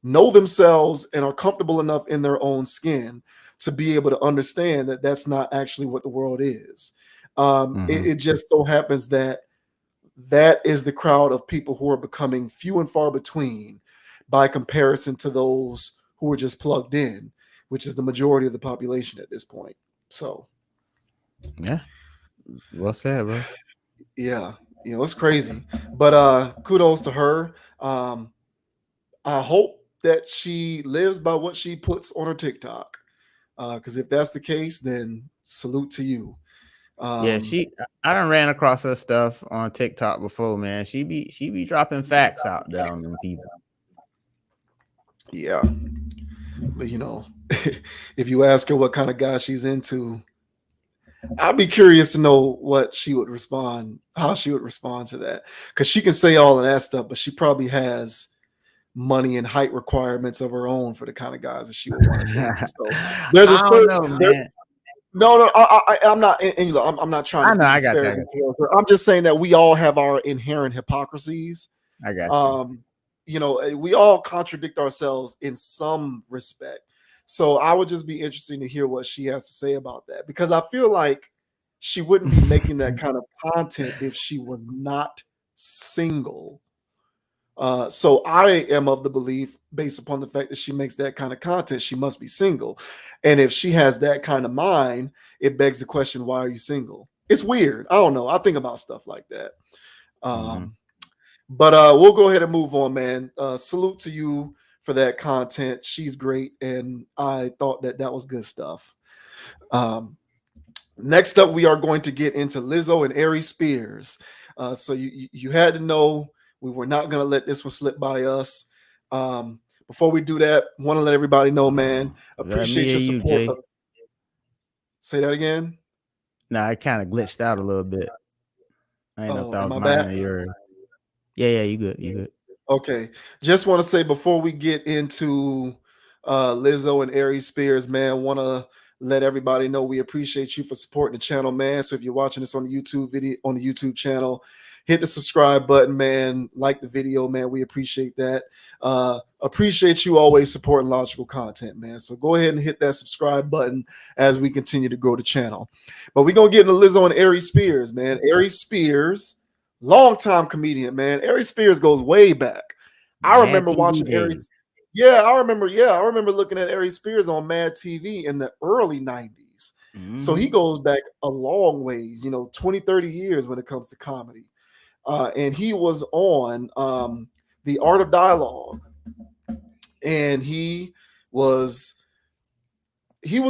know themselves and are comfortable enough in their own skin to be able to understand that that's not actually what the world is. It Mhm. just so happens that that is the crowd of people who are becoming few and far between by comparison to those who are just plugged in, which is the majority of the population at this point. So, Yeah. Well said, bro. yeah, it's crazy. But kudos to her. I hope that she lives by what she puts on her TikTok. Because if that's the case, then salute to you. Yeah, I done ran across her stuff on TikTok before, man. She be dropping facts out there on them people. Yeah. But if you ask her what kind of guy she's into, I'd be curious to know what she would respond, how she would respond to that. Because she can say all of that stuff, but she probably has money and height requirements of her own for the kind of guys that she would want to date. So there's a I don't certain know, man. no, I'm not. And I'm not trying I to know, be I got you. I got disparaging you. towards her. I'm just saying that we all have our inherent hypocrisies. I got you. Um, we all contradict ourselves in some respect. So I would just be interested to hear what she has to say about that, because I feel like she wouldn't be making that kind of content if she was not single. So I am of the belief, based upon the fact that she makes that kind of content, she must be single. And if she has that kind of mind, it begs the question, why are you single? It's weird. I don't know. I think about stuff like that. Mhm. But we'll go ahead and move on, man. Salute to you for that content. She's great, and I thought that was good stuff. Um, Next up, we are going to get into Lizzo and Aries Spears. So you had to know we were not going to let this one slip by us. Before we do that, want to let everybody know, man, Let me appreciate hear your you, support. Jay. Say that again. Nah, I kind of glitched out a little bit. I didn't know if Oh, that am was I mine back? or yours. Yeah, you good. You good. Okay. Just want to say before we get into Lizzo and Aries Spears, man, want to let everybody know we appreciate you for supporting the channel, man. So if you're watching this on the YouTube video, on the YouTube channel, hit the subscribe button, man. Like the video, man. We appreciate that. Appreciate you always supporting logical content, man. So go ahead and hit that subscribe button as we continue to grow the channel. But we're going to get into Lizzo and Aries Spears, man. Aries Spears, longtime comedian, man. Aries Spears goes way back. I Mad remember TV watching days. Aries. Yeah, I remember. Yeah, I remember looking at Aries Spears on Mad TV in the early 90s. So he Mhm. goes back a long ways, 20, 30 years when it comes to comedy. And he was on The Art of Dialogue. And was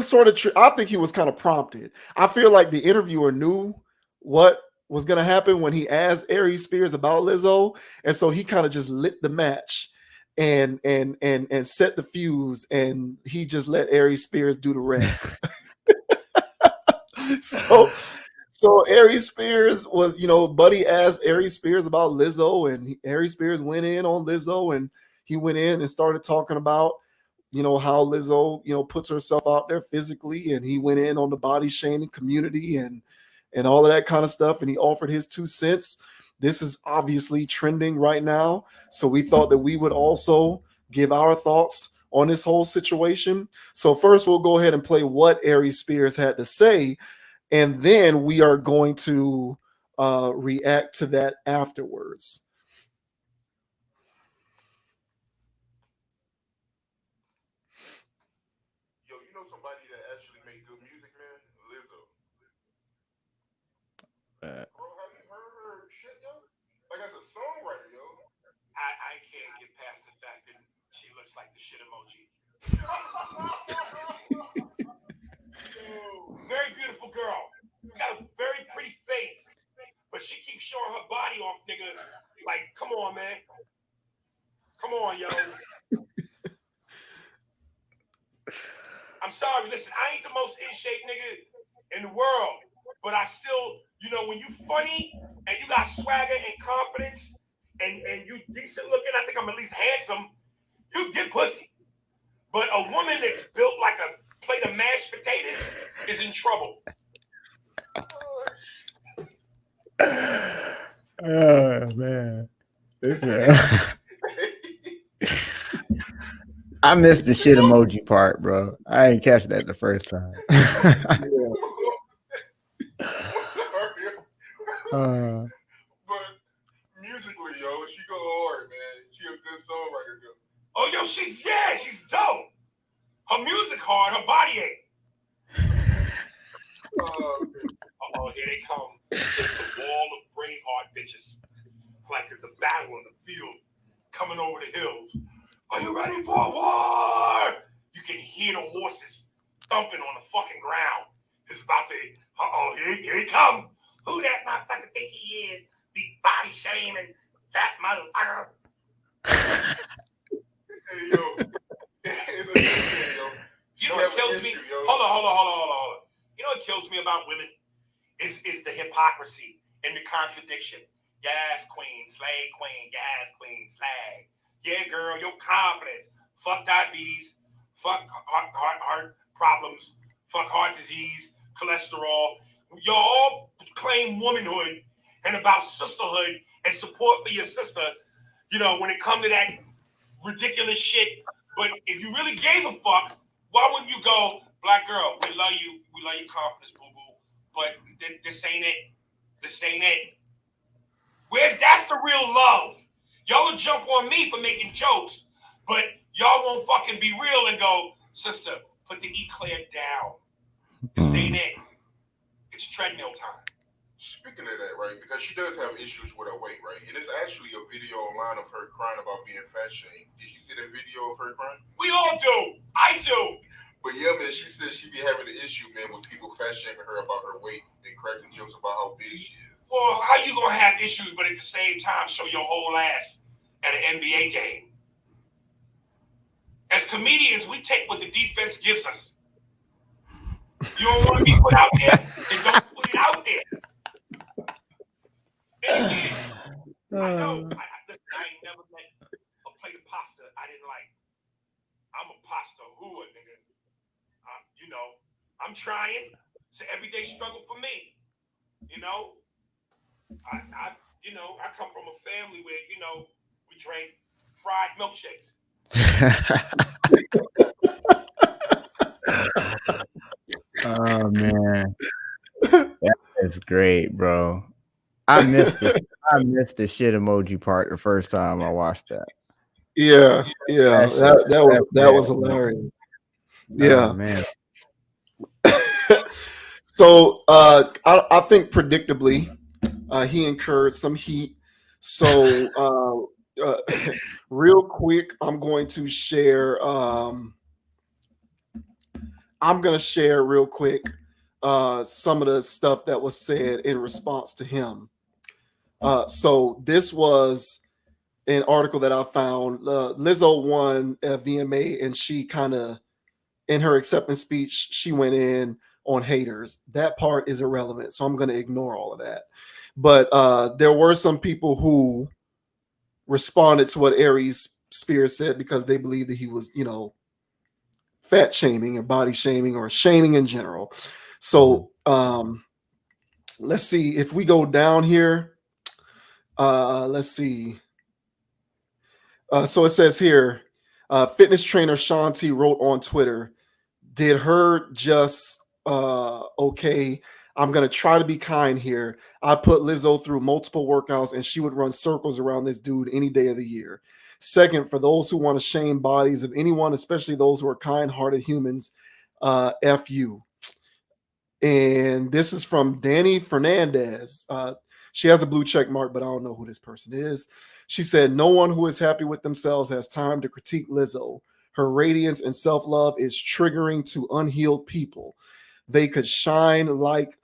sort of I think he was kind of prompted. I feel like the interviewer knew what was going to happen when he asked Aries Spears about Lizzo, and so he kind of just lit the match. and set the fuse, and he just let Aries Spears do the rest. So Aries Spears was, Buddy asked Aries Spears about Lizzo, and Aries Spears went in on Lizzo, and he went in and started talking about, how Lizzo, puts herself out there physically, and he went in on the body shaming community and all of that kind of stuff, and he offered his 2 cents. This is obviously trending right now, so we thought that we would also give our thoughts on this whole situation. So first, we'll go ahead and play what Aries Spears had to say, and then we are going to react to that afterwards. Yo, you know somebody that actually made good music, man? Lizzo. Bro, have you heard her shit, yo? Like, as a songwriter, yo. I can't get past the fact that she looks like the shit emoji. Very beautiful girl. Got a very pretty face. But she keeps showing her body off, nigga. Like, come on, man. Come on, yo. I'm sorry. Listen, I ain't the most in shape nigga in the world. But I still, when you funny and you got swagger and confidence and you decent looking, I think I'm at least handsome, you get pussy. But a woman that's built like a plate of mashed potatoes is in trouble. Oh man. I missed the shit emoji part, bro. I ain't catch that the first time. But musically, yo, she go hard, man. She a good songwriter, yo. Oh, yo, she's dope. Her music hard, her body ain't. Here they come. The wall of Braveheart bitches. Like the battle in the field coming over the hills. Are you ready for a war? You can hear the horses thumping on the fucking ground. It's about to, here he come. Who that motherfucker think he is? The body shaming that motherfucker. Hey, yo. You know what kills me? Hold on. You know what kills me about women? Is the hypocrisy and the contradiction. Yes, queen, slay queen. Yes, queen, slay. Yeah, girl, your confidence. Fuck diabetes. Fuck heart problems. Fuck heart disease, cholesterol. You all claim womanhood and about sisterhood and support for your sister, when it comes to that ridiculous shit. But if you really gave a fuck, why wouldn't you go, black girl, we love you. We love your confidence, boo-boo. But this ain't it. This ain't it. That's the real love. Y'all will jump on me for making jokes, but y'all won't fucking be real and go, sister, put the eclair down. This ain't it. It's treadmill time. Speaking of that, right, because she does have issues with her weight, right? And it's actually a video online of her crying about being fat shamed. Did you see that video of her crying? We all do. I do. But yeah, man, she says she be having an issue, man, with people fat shaming her about her weight and cracking jokes about how big she is. Well, how you gonna have issues, but at the same time show your whole ass at an NBA game? As comedians, we take what the defense gives us. You don't want to be put out there, then don't put it out there. And again, I know. Listen, I ain't never met a plate of pasta I didn't like. I'm a pasta hooer, nigga. I'm trying. It's an everyday struggle for me. I come from a family where, we drank fried milkshakes. Oh man. That is great, bro. I missed the shit emoji part the first time I watched that. Yeah. That was hilarious. Yeah, oh, man. So I think predictably he incurred some heat. So real quick, I'm going to share real quick some of the stuff that was said in response to him. So this was an article that I found. Lizzo won at VMA, and she kind of, in her acceptance speech, she went in on haters. That part is irrelevant, so I'm going to ignore all of that. But there were some people who responded to what Aries Spears said because they believed that he was, fat shaming or body shaming or shaming in general. So let's see if we go down here. Let's see. So it says here, fitness trainer Shanti wrote on Twitter, did her just okay. I'm going to try to be kind here. I put Lizzo through multiple workouts and she would run circles around this dude any day of the year. Second, for those who want to shame bodies of anyone, especially those who are kind-hearted humans, F you. And this is from Danny Fernandez. She has a blue check mark, but I don't know who this person is. She said, no one who is happy with themselves has time to critique Lizzo. Her radiance and self-love is triggering to unhealed people. They could shine like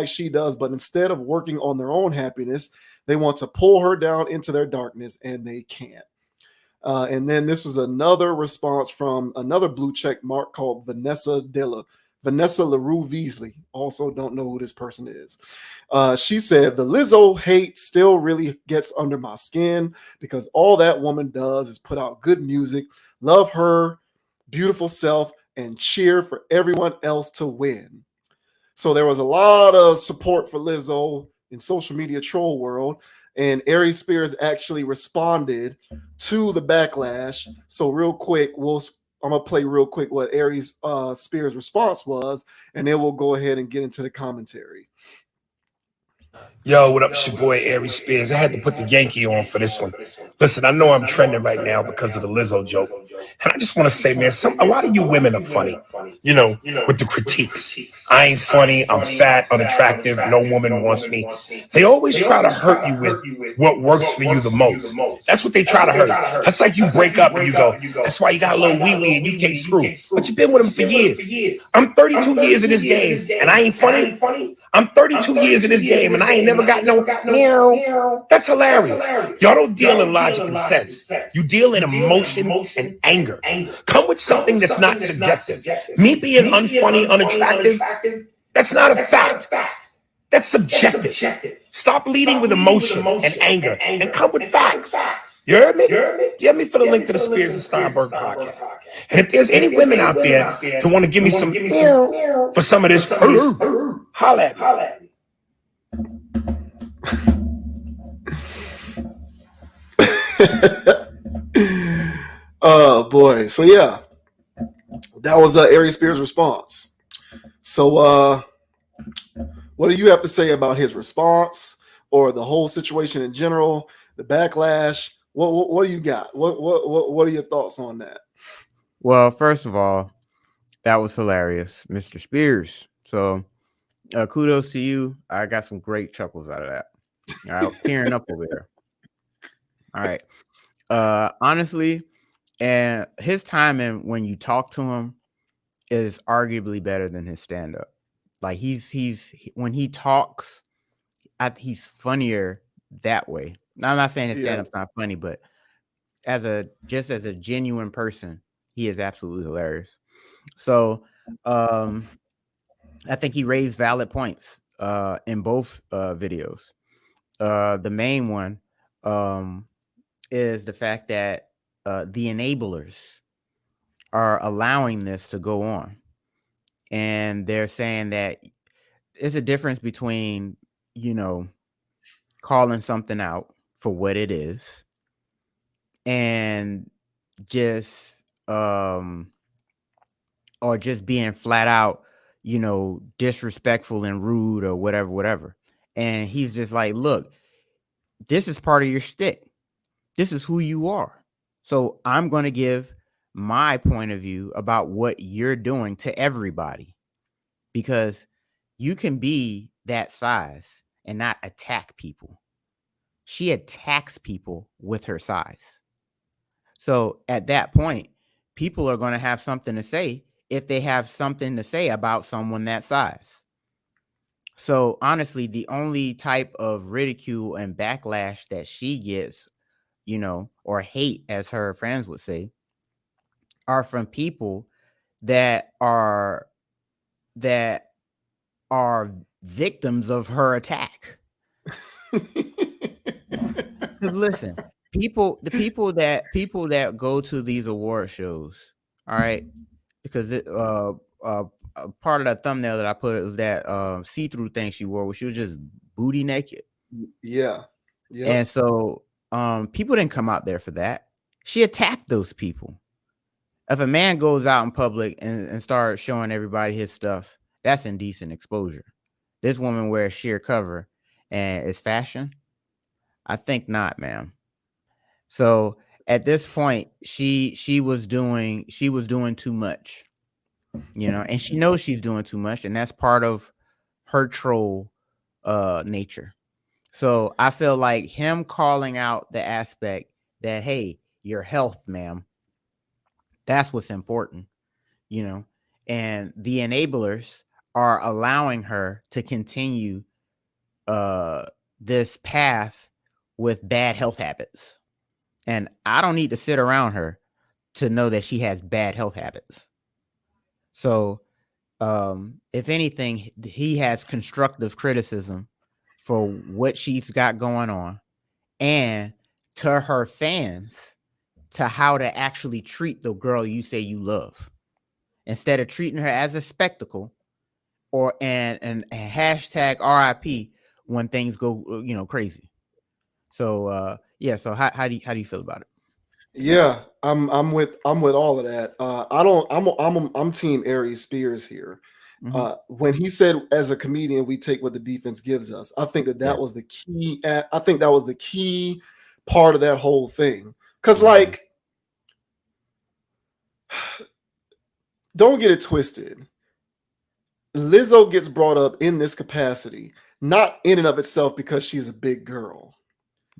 she does, but instead of working on their own happiness, they want to pull her down into their darkness, and they can't. And then this was another response from another blue check mark called Vanessa LaRue Veasley. Also don't know who this person is. She said, the Lizzo hate still really gets under my skin because all that woman does is put out good music, love her beautiful self, and cheer for everyone else to win. So there was a lot of support for Lizzo in social media troll world, and Aries Spears actually responded to the backlash. So real quick, I'm gonna play real quick what Aries Spears' response was, and then we'll go ahead and get into the commentary. Yo, what up? It's your boy Aries Spears. I had to put the Yankee on for this one. Listen, I know I'm trending right now because of the Lizzo joke. And I just want to say, man, a lot of you women are funny, with the critiques. I ain't funny. I'm fat, unattractive. No woman wants me. They always try to hurt you with what works for you the most. That's what they try to hurt. That's like you break up and you go, that's why you got a little wee-wee and you can't screw. But you've been with him for years. I'm 32 years in this game and I ain't funny. I'm 32 years in this game and I ain't never got no meow. That's hilarious. Y'all don't deal in logic and sense. You deal in emotion and anger. Come with something that's not subjective. Me being unfunny, unattractive, that's not a fact. That's subjective. Stop leading with emotion and anger and come with facts. You heard me? Get me for the link to the Spears and Steinberg podcast. And if there's any women out there who want to give me some for some of this, holla at me. Oh boy. So yeah, that was Aries Spears' response. So what do you have to say about his response or the whole situation in general, the backlash? What do you got? What are your thoughts on that? Well, first of all, that was hilarious, Mr. Spears. So kudos to you. I got some great chuckles out of that. I was tearing up over there. All right. Honestly, and his timing when you talk to him is arguably better than his stand-up. Like he's when he talks, he's funnier that way. Now, I'm not saying his stand-up's not funny, but as a genuine person, he is absolutely hilarious. So I think he raised valid points in both videos. The main one is the fact that the enablers are allowing this to go on. And they're saying that there's a difference between, calling something out for what it is and just or just being flat out, disrespectful and rude or whatever. And he's just like, look, this is part of your shtick. This is who you are. So I'm going to give my point of view about what you're doing to everybody, because you can be that size and not attack people. She attacks people with her size. So at that point, people are going to have something to say if they have something to say about someone that size. So honestly, the only type of ridicule and backlash that she gets or hate, as her friends would say, are from people that are victims of her attack. Because listen, the people that go to these award shows, all right, because part of that thumbnail that I put was that see-through thing she wore, where she was just booty naked. Yeah. And so people didn't come out there for that. She attacked those people. If a man goes out in public and starts showing everybody his stuff, that's indecent exposure. This woman wears sheer cover and is fashion? I think not, ma'am. So at this point, she was doing too much, and she knows she's doing too much, and that's part of her troll nature. So I feel like him calling out the aspect that, hey, your health, ma'am, that's what's important, and the enablers are allowing her to continue this path with bad health habits. And I don't need to sit around her to know that she has bad health habits. So if anything, he has constructive criticism for what she's got going on, and to her fans, to how to actually treat the girl you say you love, instead of treating her as a spectacle, or and hashtag RIP when things go crazy. So yeah. So how do you feel about it? Yeah, I'm with all of that. I'm team Aries Spears here. When he said, as a comedian, we take what the defense gives us, I think that was the key. I think that was the key part of that whole thing. Because like, don't get it twisted. Lizzo gets brought up in this capacity, not in and of itself because she's a big girl,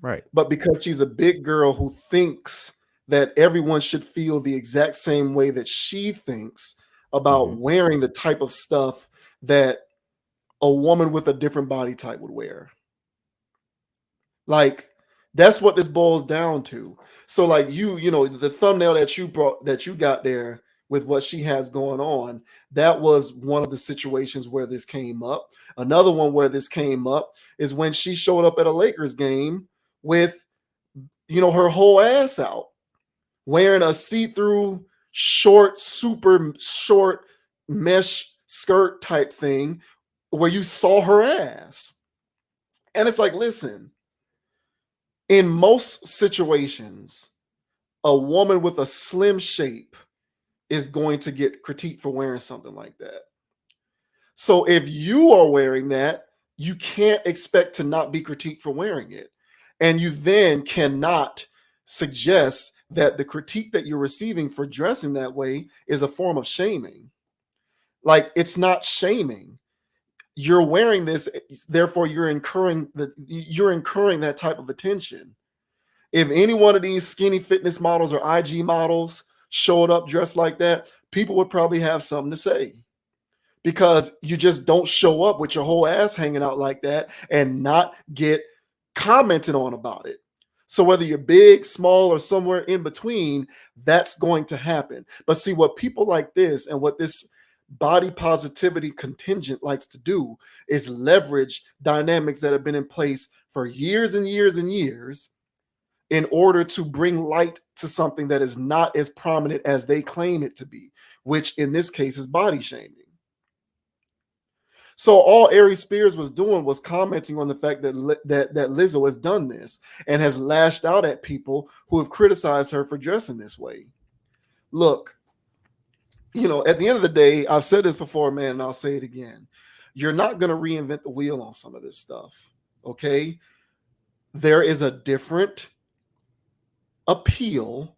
right? But because she's a big girl who thinks that everyone should feel the exact same way that she thinks about wearing the type of stuff that a woman with a different body type would wear. Like, that's what this boils down to. So like the thumbnail that you got there with what she has going on, that was one of the situations where this came up. Another one where this came up is when she showed up at a Lakers game with her whole ass out, wearing a see-through super short mesh skirt type thing where you saw her ass. And it's like, listen, in most situations, a woman with a slim shape is going to get critiqued for wearing something like that. So if you are wearing that, you can't expect to not be critiqued for wearing it. And you then cannot suggest that the critique that you're receiving for dressing that way is a form of shaming. Like, it's not shaming. You're wearing this, therefore you're incurring that type of attention. If any one of these skinny fitness models or IG models showed up dressed like that, people would probably have something to say, because you just don't show up with your whole ass hanging out like that and not get commented on about it. So whether you're big, small, or somewhere in between, that's going to happen. But see, what people like this and what this body positivity contingent likes to do is leverage dynamics that have been in place for years and years and years in order to bring light to something that is not as prominent as they claim it to be, which in this case is body shaming. So all Aries Spears was doing was commenting on the fact that Lizzo has done this and has lashed out at people who have criticized her for dressing this way. Look, at the end of the day, I've said this before, man, and I'll say it again. You're not going to reinvent the wheel on some of this stuff, okay? There is a different appeal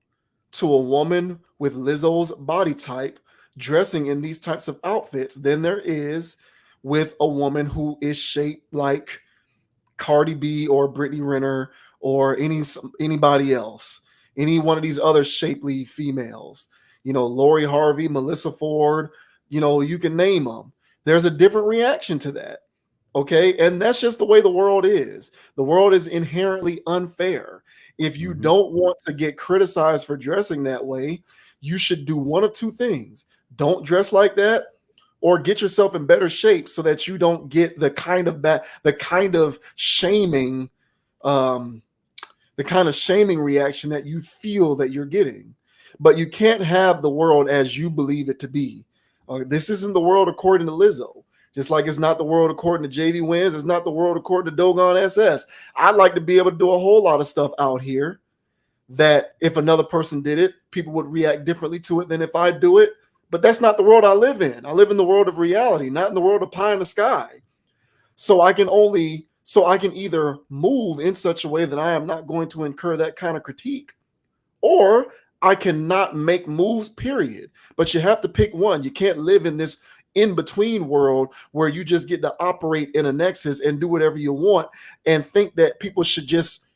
to a woman with Lizzo's body type dressing in these types of outfits than there is with a woman who is shaped like Cardi B or Brittany Renner or anybody else, any one of these other shapely females, Lori Harvey, Melissa Ford, you can name them. There's a different reaction to that. Okay. And that's just the way the world is. The world is inherently unfair. If you don't want to get criticized for dressing that way, you should do one of two things. Don't dress like that, or get yourself in better shape so that you don't get the kind of shaming, reaction that you feel that you're getting. But you can't have the world as you believe it to be. This isn't the world according to Lizzo. Just like it's not the world according to JV Wins, it's not the world according to Dogon SS. I'd like to be able to do a whole lot of stuff out here that if another person did it, people would react differently to it than if I do it. But that's not the world I live in. I live in the world of reality, not in the world of pie in the sky. So I can either move in such a way that I am not going to incur that kind of critique, or I cannot make moves, period. But you have to pick one. You can't live in this in-between world where you just get to operate in a nexus and do whatever you want and think that people should just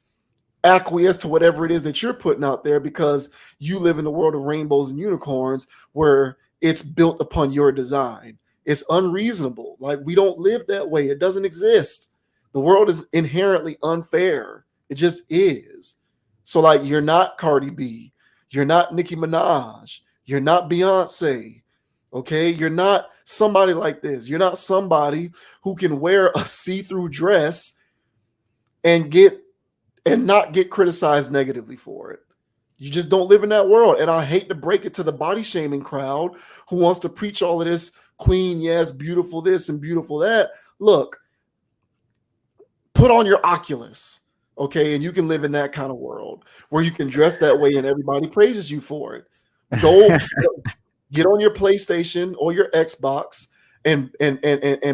acquiesce to whatever it is that you're putting out there because you live in the world of rainbows and unicorns where it's built upon your design. It's unreasonable. Like, we don't live that way. It doesn't exist. The world is inherently unfair. It just is. So, like, you're not Cardi B. You're not Nicki Minaj. You're not Beyonce. Okay? You're not somebody like this. You're not somebody who can wear a see-through dress and not get criticized negatively for it. You just don't live in that world. And I hate to break it to the body shaming crowd who wants to preach all of this queen, yes, beautiful this and beautiful that. Look, put on your Oculus, okay? And you can live in that kind of world where you can dress that way and everybody praises you for it. Go get on your PlayStation or your Xbox and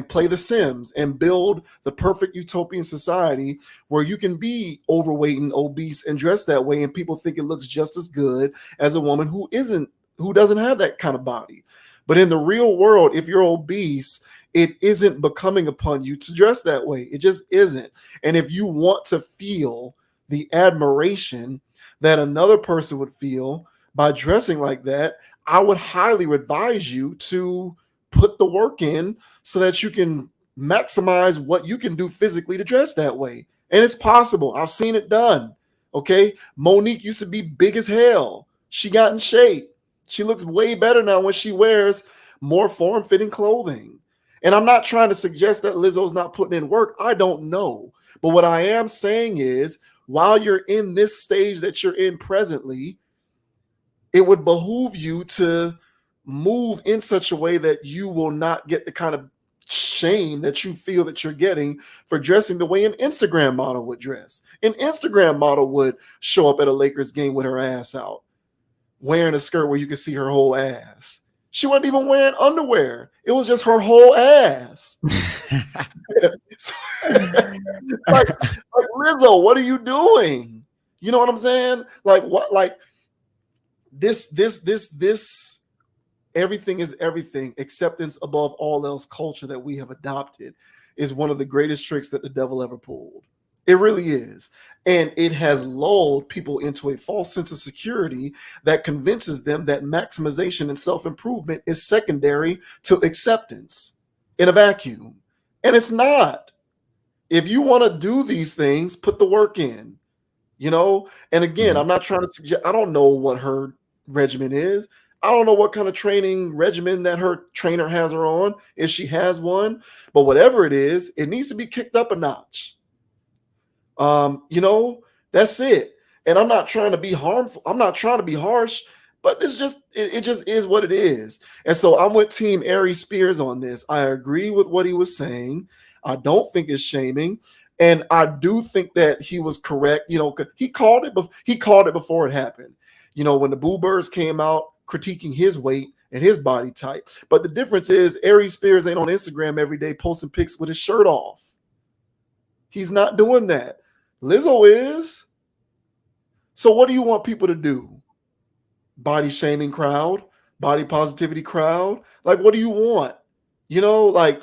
play The Sims and build the perfect utopian society where you can be overweight and obese and dress that way, and people think it looks just as good as a woman who doesn't have that kind of body. But in the real world, if you're obese, it isn't becoming upon you to dress that way. It just isn't. And if you want to feel the admiration that another person would feel by dressing like that, I would highly advise you to put the work in so that you can maximize what you can do physically to dress that way. And it's possible. I've seen it done. Okay. Monique used to be big as hell. She got in shape. She looks way better now when she wears more form-fitting clothing. And I'm not trying to suggest that Lizzo's not putting in work. I don't know. But what I am saying is, while you're in this stage that you're in presently, it would behoove you to move in such a way that you will not get the kind of shame that you feel that you're getting for dressing the way an Instagram model would dress. An Instagram model would show up at a Lakers game with her ass out, wearing a skirt where you can see her whole ass. She wasn't even wearing underwear. It was just her whole ass. like Lizzo, what are you doing? You know what I'm saying? Like what? Like this. Everything is everything. Acceptance above all else culture that we have adopted is one of the greatest tricks that the devil ever pulled. It really is. And it has lulled people into a false sense of security that convinces them that maximization and self-improvement is secondary to acceptance in a vacuum. And it's not. If you want to do these things, put the work in, you know? And again, I'm not trying to suggest, I don't know what her regimen is. I don't know what kind of training regimen that her trainer has her on, if she has one. But whatever it is, it needs to be kicked up a notch. You know, that's it. And I'm not trying to be harmful. I'm not trying to be harsh, but it's just, it just is what it is. And so I'm with Team Aries Spears on this. I agree with what he was saying. I don't think it's shaming. And I do think that he was correct. You know, he called it before it happened. You know, when the Boo Birds came out critiquing his weight and his body type. But the difference is Aries Spears ain't on Instagram every day posting pics with his shirt off. He's not doing that. Lizzo is. So what do you want people to do? Body shaming crowd, body positivity crowd. Like, what do you want? You know, like,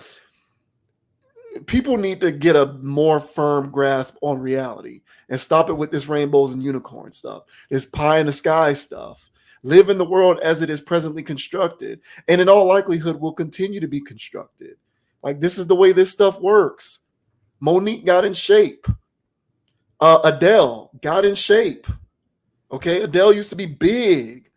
people need to get a more firm grasp on reality and stop it with this rainbows and unicorn stuff, this pie in the sky stuff. Live in the world as it is presently constructed, and in all likelihood will continue to be constructed. Like, this is the way this stuff works. Monique got in shape. Adele got in shape. Okay, Adele used to be big.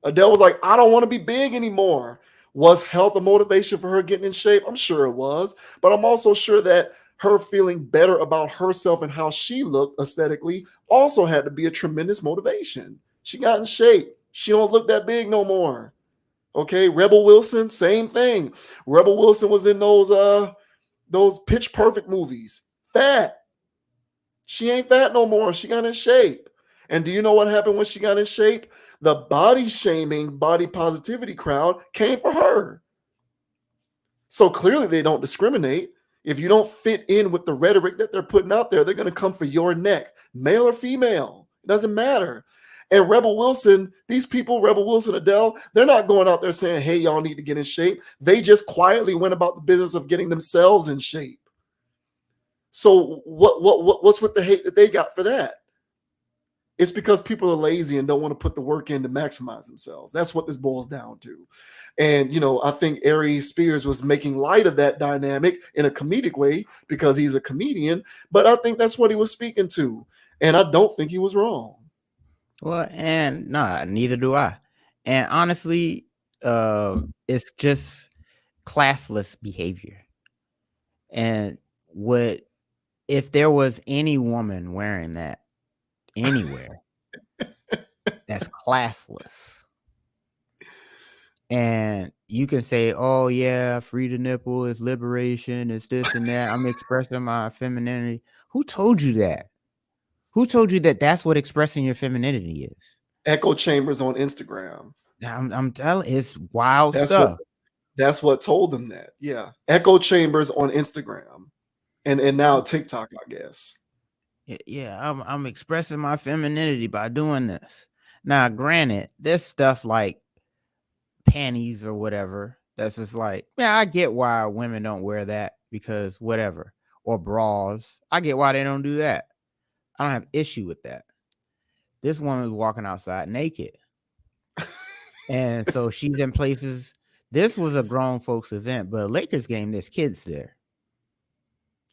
Adele was like, I don't want to be big anymore. Was health a motivation for her getting in shape? I'm sure it was, but I'm also sure that her feeling better about herself and how she looked aesthetically also had to be a tremendous motivation. She got in shape. She don't look that big no more. Okay, Rebel Wilson, same thing. Rebel Wilson was in those Pitch Perfect movies. Fat. She ain't fat no more. She got in shape. And do you know what happened when she got in shape? The body shaming, body positivity crowd came for her. So clearly they don't discriminate. If you don't fit in with the rhetoric that they're putting out there, they're going to come for your neck, male or female. It doesn't matter. And Rebel Wilson, these people, Rebel Wilson, Adele, they're not going out there saying, hey, y'all need to get in shape. They just quietly went about the business of getting themselves in shape. So what's with the hate that they got for that? It's because people are lazy and don't want to put the work in to maximize themselves. That's what this boils down to. And, I think Aries Spears was making light of that dynamic in a comedic way because he's a comedian, but I think that's what he was speaking to. And I don't think he was wrong. Well, and nah, neither do I. And honestly, it's just classless behavior. And if there was any woman wearing that anywhere, that's classless. And you can say, oh yeah, free the nipple, it's liberation, it's this and that. I'm expressing my femininity. Who told you that? Who told you that that's what expressing your femininity is? Echo chambers on Instagram. I'm telling, it's wild stuff. That's what told them that. Yeah. Echo chambers on Instagram. And now TikTok, I guess. Yeah, I'm expressing my femininity by doing this. Now, granted, there's stuff like panties or whatever that's just like, yeah, I get why women don't wear that because whatever, or bras. I get why they don't do that. I don't have issue with that. This woman's walking outside naked. And so she's in places. This was a grown folks event, but a Lakers game, there's kids there.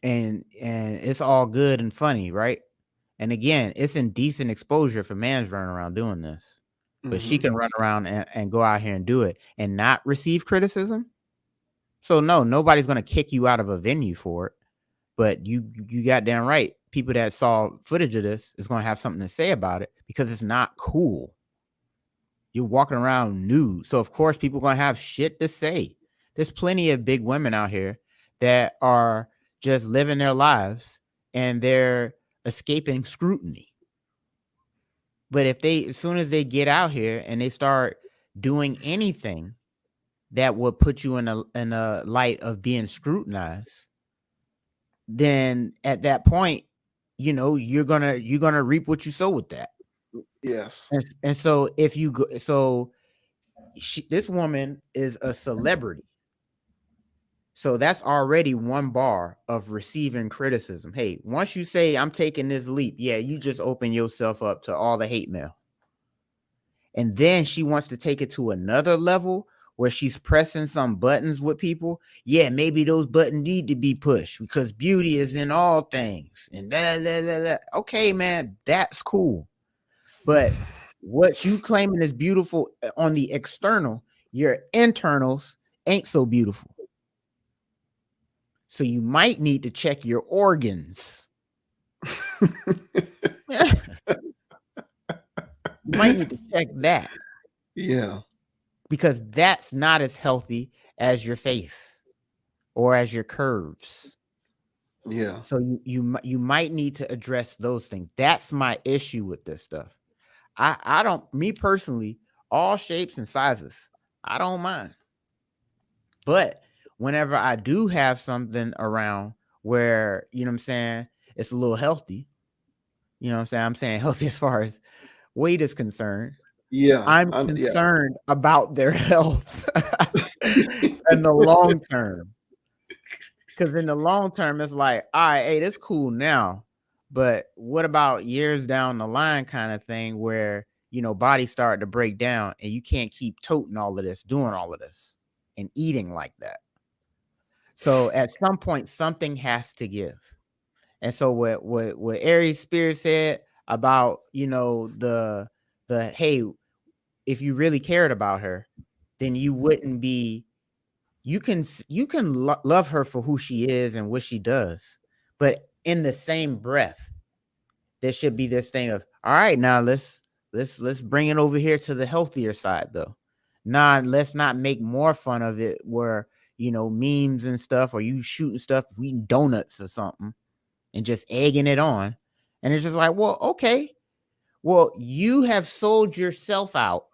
And it's all good and funny, right? And again, it's indecent exposure for man's running around doing this. But she can run around and go out here and do it and not receive criticism. So no, nobody's going to kick you out of a venue for it. But you goddamn right. People that saw footage of this is going to have something to say about it because it's not cool. You're walking around nude. So of course people are going to have shit to say. There's plenty of big women out here that are just living their lives and they're escaping scrutiny. But as soon as they get out here and they start doing anything that would put you in a light of being scrutinized, then at that point, you're gonna reap what you sow with that. Yes. And so if you go, this woman is a celebrity. So that's already one bar of receiving criticism. Hey, once you say I'm taking this leap, yeah, you just open yourself up to all the hate mail. And then she wants to take it to another level where she's pressing some buttons with people. Yeah, maybe those buttons need to be pushed because beauty is in all things. And okay, man, that's cool. But what you claiming is beautiful on the external, your internals ain't so beautiful. So you might need to check your organs. You might need to check that. Yeah. Because that's not as healthy as your face or as your curves. Yeah. So you might need to address those things. That's my issue with this stuff. I don't, me personally, all shapes and sizes, I don't mind. But whenever I do have something around where, you know what I'm saying, it's a little healthy, you know what I'm saying? I'm saying healthy as far as weight is concerned. Yeah. I'm concerned about their health in the long term. Because in the long term, it's like, all right, hey, that's cool now. But what about years down the line kind of thing where, bodies start to break down and you can't keep toting all of this, doing all of this and eating like that. So at some point, something has to give. And so what Aries Spears said about, you know, the hey, if you really cared about her, then you wouldn't be, you can love her for who she is and what she does, but in the same breath, there should be this thing of, all right, now let's bring it over here to the healthier side though. Nah, let's not make more fun of it where, you know, memes and stuff, or you shooting stuff, eating donuts or something, and just egging it on. And it's just like, well, okay, well, you have sold yourself out.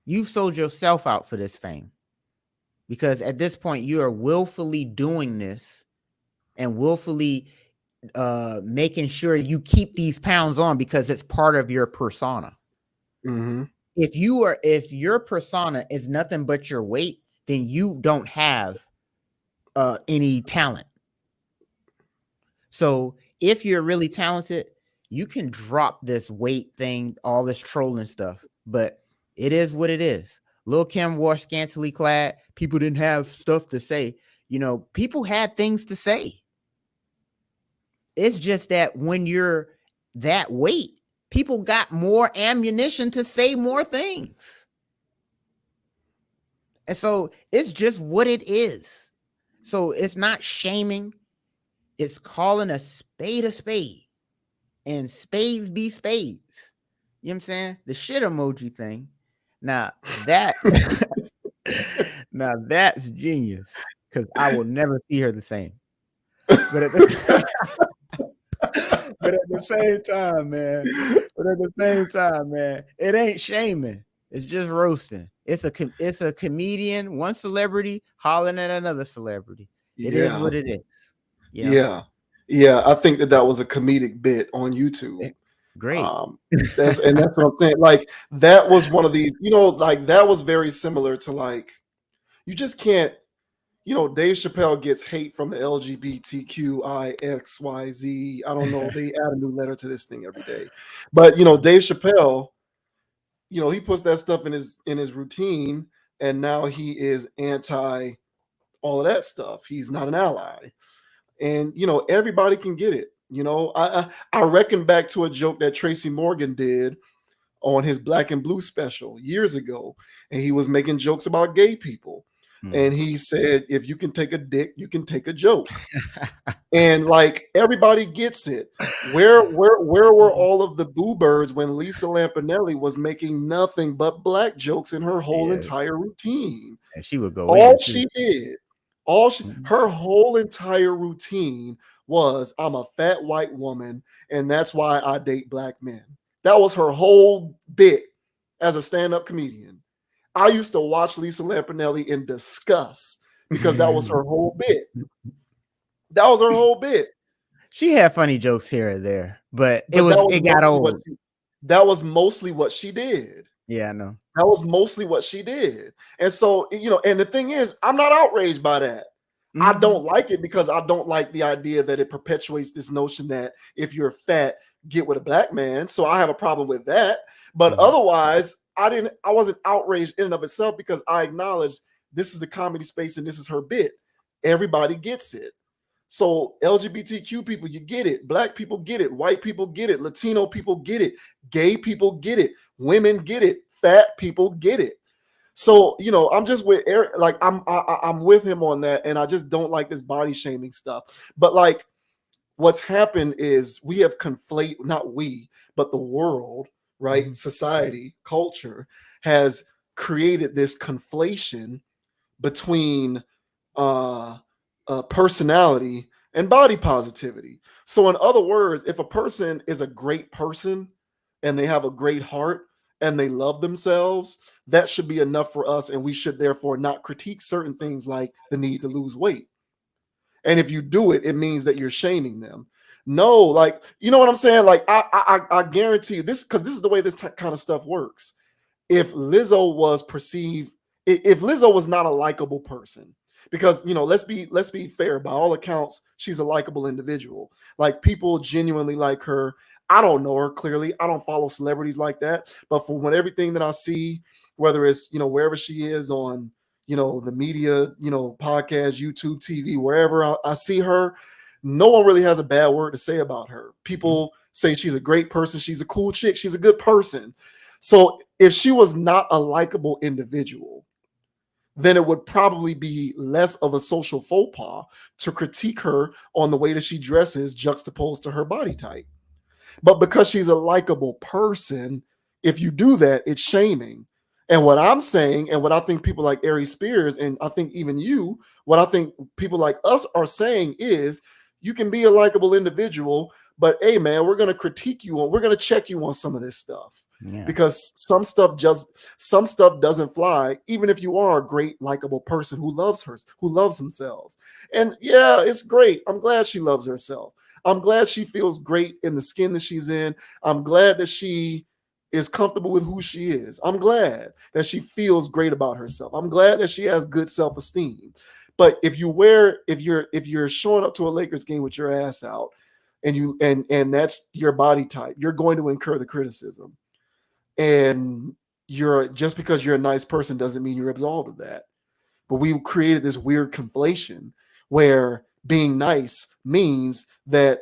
You've sold yourself out for this fame, because at this point you are willfully doing this and willfully making sure you keep these pounds on because it's part of your persona. Mm-hmm. If your persona is nothing but your weight, then you don't have any talent. So if you're really talented, you can drop this weight thing, all this trolling stuff, but it is what it is. Lil' Kim wore scantily clad. People didn't have stuff to say. You know, people had things to say. It's just that when you're that weight, people got more ammunition to say more things. And so it's just what it is. So it's not shaming. It's calling a spade and spades be spades. You know what I'm saying? The shit emoji thing. Now that now that's genius, because I will never see her the same. But at the, but at the same time, man, it ain't shaming. It's just roasting. It's a comedian, one celebrity hollering at another celebrity. It is what it is. You know? Yeah. I think that was a comedic bit on YouTube. Great. That's what I'm saying. Like, that was one of these, you know, like that was very similar to, like, you just can't, you know, Dave Chappelle gets hate from the LGBTQIXYZ. I don't know. They add a new letter to this thing every day. But, you know, Dave Chappelle, you know, he puts that stuff in his routine, and now he is anti all of that stuff. He's not an ally. And, you know, everybody can get it. You know, I reckon back to a joke that Tracy Morgan did on his Black and Blue special years ago, and he was making jokes about gay people. And he said, if you can take a dick, you can take a joke. And like, everybody gets it. Where were all of the boo birds when Lisa Lampanelli was making nothing but black jokes in her whole entire routine? And she would go all she did, her whole entire routine was, I'm a fat white woman, and that's why I date black men. That was her whole bit as a stand-up comedian. I used to watch Lisa Lampanelli in disgust because that was her whole bit. That was her whole bit. She had funny jokes here and there, but it got old. That was mostly what she did. Yeah, I know. That was mostly what she did. And so, you know, and the thing is, I'm not outraged by that. I don't like it because I don't like the idea that it perpetuates this notion that if you're fat, get with a black man. So I have a problem with that. But otherwise, I wasn't outraged in and of itself, because I acknowledged this is the comedy space and this is her bit. Everybody gets it. So LGBTQ people, you get it. Black people get it. White people get it. Latino people get it. Gay people get it. Women get it. Fat people get it. So, you know, I'm just with Eric. Like, I'm with him on that, and I just don't like this body shaming stuff. But like, what's happened is we have not we, but the world, right? Society, culture has created this conflation between personality and body positivity. So in other words, if a person is a great person and they have a great heart and they love themselves, that should be enough for us, and we should therefore not critique certain things like the need to lose weight. And if you do it, it means that you're shaming them. No, like, you know what I'm saying? Like, I guarantee you this, because this is the way this kind of stuff works. If Lizzo was perceived, if Lizzo was not a likable person, because, you know, let's be fair, by all accounts, she's a likable individual. Like, people genuinely like her. I don't know her clearly. I don't follow celebrities like that. But from everything that I see, whether it's, you know, wherever she is on, you know, the media, you know, podcast, YouTube, TV, wherever I see her, no one really has a bad word to say about her. People say she's a great person. She's a cool chick. She's a good person. So if she was not a likable individual, then it would probably be less of a social faux pas to critique her on the way that she dresses juxtaposed to her body type. But because she's a likable person, if you do that, it's shaming. And what I'm saying, and what I think people like Aries Spears, and I think even you, what I think people like us are saying is, you can be a likable individual, but hey, man, we're going to critique you on, we're going to check you on some of this stuff. Yeah. Because some stuff doesn't fly, even if you are a great, likable person who loves themselves. And yeah, it's great. I'm glad she loves herself. I'm glad she feels great in the skin that she's in. I'm glad that she is comfortable with who she is. I'm glad that she feels great about herself. I'm glad that she has good self-esteem. But if you're showing up to a Lakers game with your ass out, and that's your body type, you're going to incur the criticism. And just because you're a nice person doesn't mean you're absolved of that. But we've created this weird conflation where being nice means that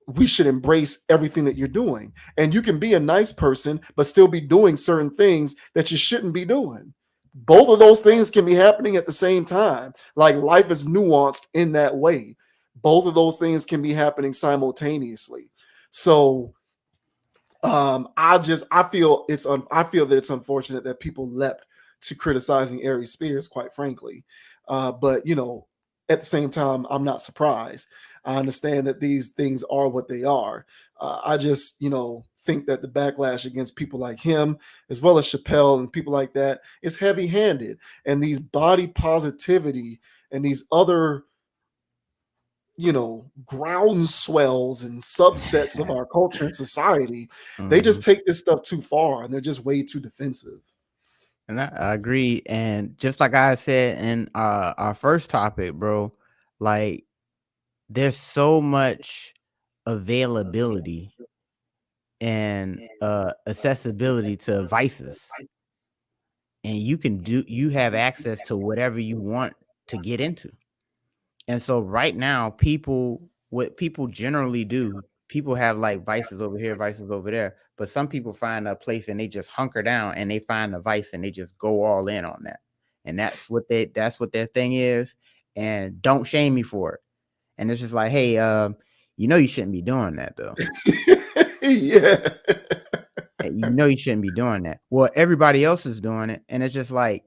we should embrace everything that you're doing. And you can be a nice person, but still be doing certain things that you shouldn't be doing. Both of those things can be happening at the same time. Like, life is nuanced in that way. Both of those things can be happening simultaneously. So I feel that it's unfortunate that people leapt to criticizing Aries Spears, quite frankly. But at the same time, I'm not surprised. I understand that these things are what they are. I just, think that the backlash against people like him, as well as Chappelle and people like that, is heavy-handed. And these body positivity and these other, ground swells and subsets of our culture and society, they just take this stuff too far, and they're just way too defensive. And I agree. And just like I said in our first topic, bro, like, there's so much availability and accessibility to vices, and you have access to whatever you want to get into. And so right now, what people generally do, people have like vices over here, vices over there, but some people find a place and they just hunker down and they find a vice and they just go all in on that. And that's what their thing is. And don't shame me for it. And it's just like, hey, you shouldn't be doing that though. Yeah. You shouldn't be doing that. Well, everybody else is doing it. And it's just like,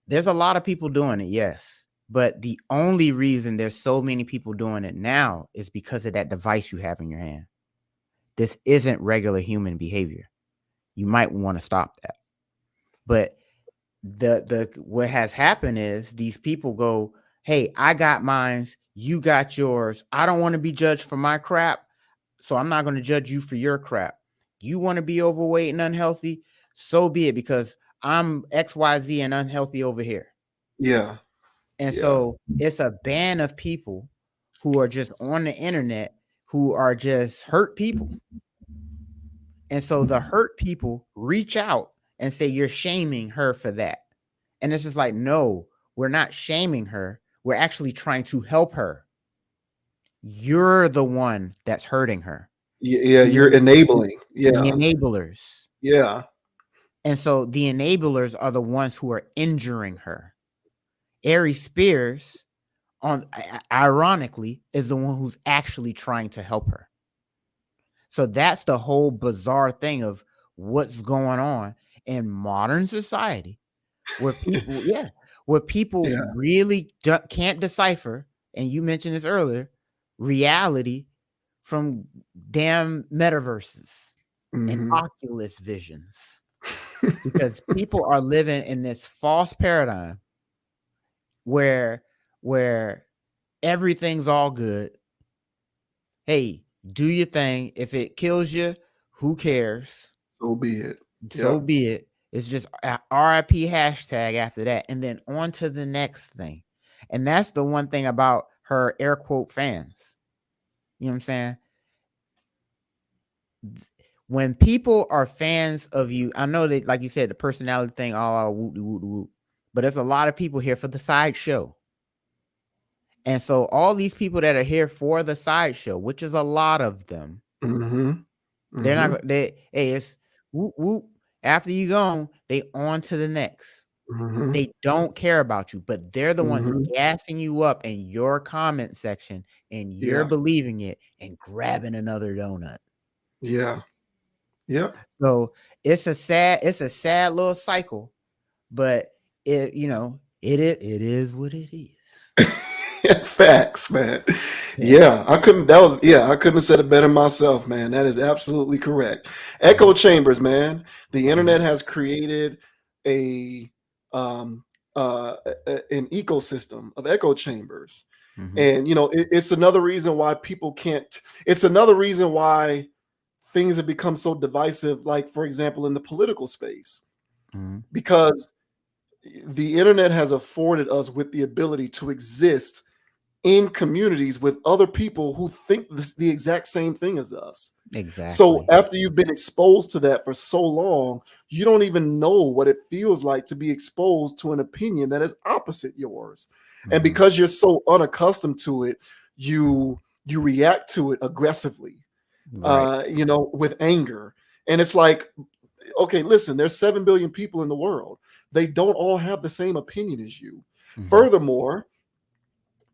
there's a lot of people doing it. Yes. But the only reason there's so many people doing it now is because of that device you have in your hand. This isn't regular human behavior. You might want to stop that. But what has happened is these people go, hey, I got mine, you got yours. I don't want to be judged for my crap, so I'm not going to judge you for your crap. You want to be overweight and unhealthy? So be it, because I'm XYZ and unhealthy over here. Yeah. And so it's a band of people who are just on the internet who are just hurt people. And so the hurt people reach out and say, you're shaming her for that. And it's just like, no, we're not shaming her. We're actually trying to help her. You're the one that's hurting her. Yeah, you're enabling. Yeah. The enablers. Yeah. And so the enablers are the ones who are injuring her. Aries Spears, ironically, is the one who's actually trying to help her. So that's the whole bizarre thing of what's going on in modern society, where people, really can't decipher. And you mentioned this earlier, reality from damn metaverses and Oculus visions, because people are living in this false paradigm where everything's all good. Hey, do your thing. If it kills you, who cares? So be it. So be it. It's just a RIP hashtag after that. And then on to the next thing. And that's the one thing about her air quote fans. You know what I'm saying? When people are fans of you, I know that, like you said, the personality thing, all whoop, whoop, whoop, but there's a lot of people here for the sideshow. And so all these people that are here for the sideshow, which is a lot of them, they're not hey, it's whoop whoop. After you gone, they on to the next. They don't care about you, but they're the ones gassing you up in your comment section, and you're believing it and grabbing another donut. Yeah. Yep. So it's a sad little cycle, but it is what it is. Facts, man. Yeah, I couldn't have said it better myself, man. That is absolutely correct. Echo chambers, man. The internet has created an ecosystem of echo chambers. And it's another reason why people can't, it's another reason why things have become so divisive, like for example in the political space, because the internet has afforded us with the ability to exist in communities with other people who think the exact same thing as us. Exactly. So after you've been exposed to that for so long, you don't even know what it feels like to be exposed to an opinion that is opposite yours. And because you're so unaccustomed to it, you react to it aggressively, with anger. And it's like, okay, listen, there's 7 billion people in the world. They don't all have the same opinion as you. Furthermore,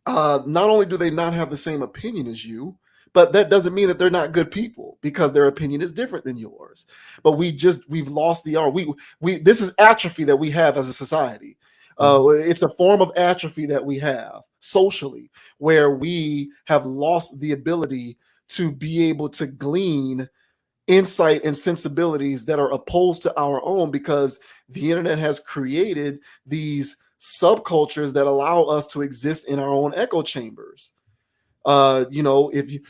not only do they not have the same opinion as you, but that doesn't mean that they're not good people, because their opinion is different than yours. But we've lost the art. This is atrophy that we have as a society. It's a form of atrophy that we have socially, where we have lost the ability to be able to glean insight and sensibilities that are opposed to our own, because the internet has created these subcultures that allow us to exist in our own echo chambers. If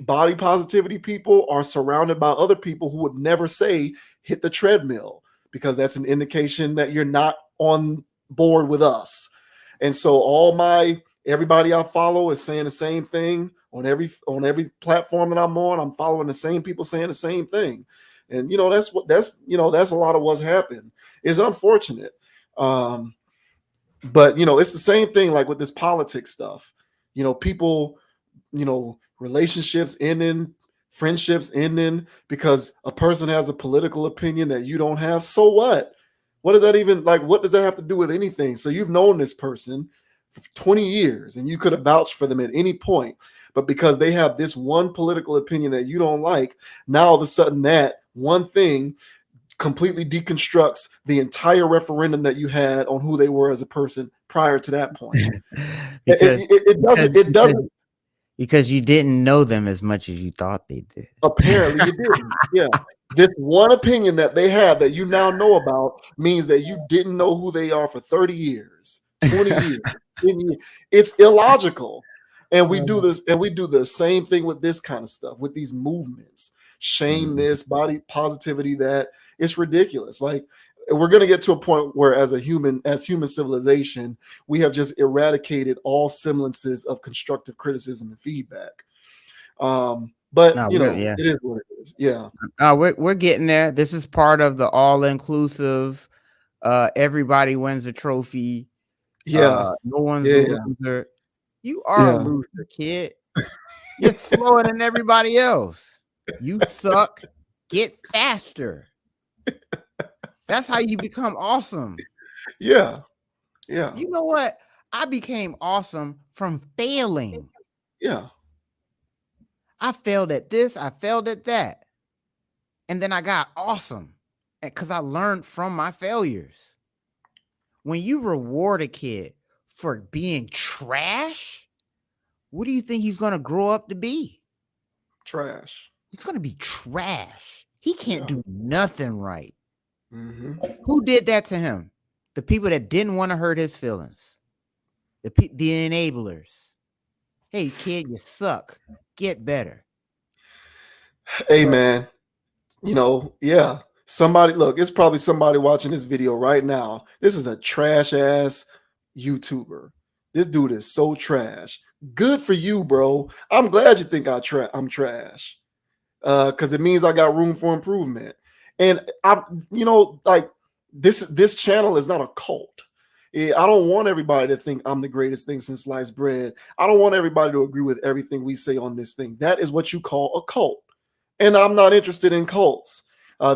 body positivity people are surrounded by other people who would never say hit the treadmill, because that's an indication that you're not on board with us. And so everybody I follow is saying the same thing on every platform that I'm on. I'm following the same people saying the same thing. And that's a lot of what's happened. It's unfortunate. But it's the same thing like with this politics stuff. People, relationships ending, friendships ending because a person has a political opinion that you don't have. So what? What does that even what does that have to do with anything? So you've known this person for 20 years and you could have vouched for them at any point. But because they have this one political opinion that you don't like, now all of a sudden that one thing completely deconstructs the entire referendum that you had on who they were as a person prior to that point. It doesn't because you didn't know them as much as you thought they did. Apparently you didn't. Yeah. This one opinion that they have that you now know about means that you didn't know who they are for 30 years, 20 years. It's illogical. And we do this, and we do the same thing with this kind of stuff, with these movements, shame this, body positivity, that it's ridiculous. Like, we're going to get to a point where as human civilization, we have just eradicated all semblances of constructive criticism and feedback. But it is what it is. Yeah. We're getting there. This is part of the all-inclusive, everybody wins a trophy. Yeah. No one's a loser. You are a loser, kid. You're slower than everybody else. You suck. Get faster. That's how you become awesome. Yeah. Yeah. You know what? I became awesome from failing. Yeah. I failed at this. I failed at that. And then I got awesome because I learned from my failures. When you reward a kid for being trash, what do you think he's going to grow up to be? Trash. He's going to be trash. He can't do nothing right. Who did that to him? The people that didn't want to hurt his feelings. The enablers. Hey, kid, you suck. Get better. Hey, man. Somebody, look, it's probably somebody watching this video right now. This is a trash ass YouTuber. This dude is so trash. Good for you, bro. I'm glad you think I'm trash. Because it means I got room for improvement. And this channel is not a cult. I don't want everybody to think I'm the greatest thing since sliced bread. I don't want everybody to agree with everything we say on this thing. That is what you call a cult. And I'm not interested in cults.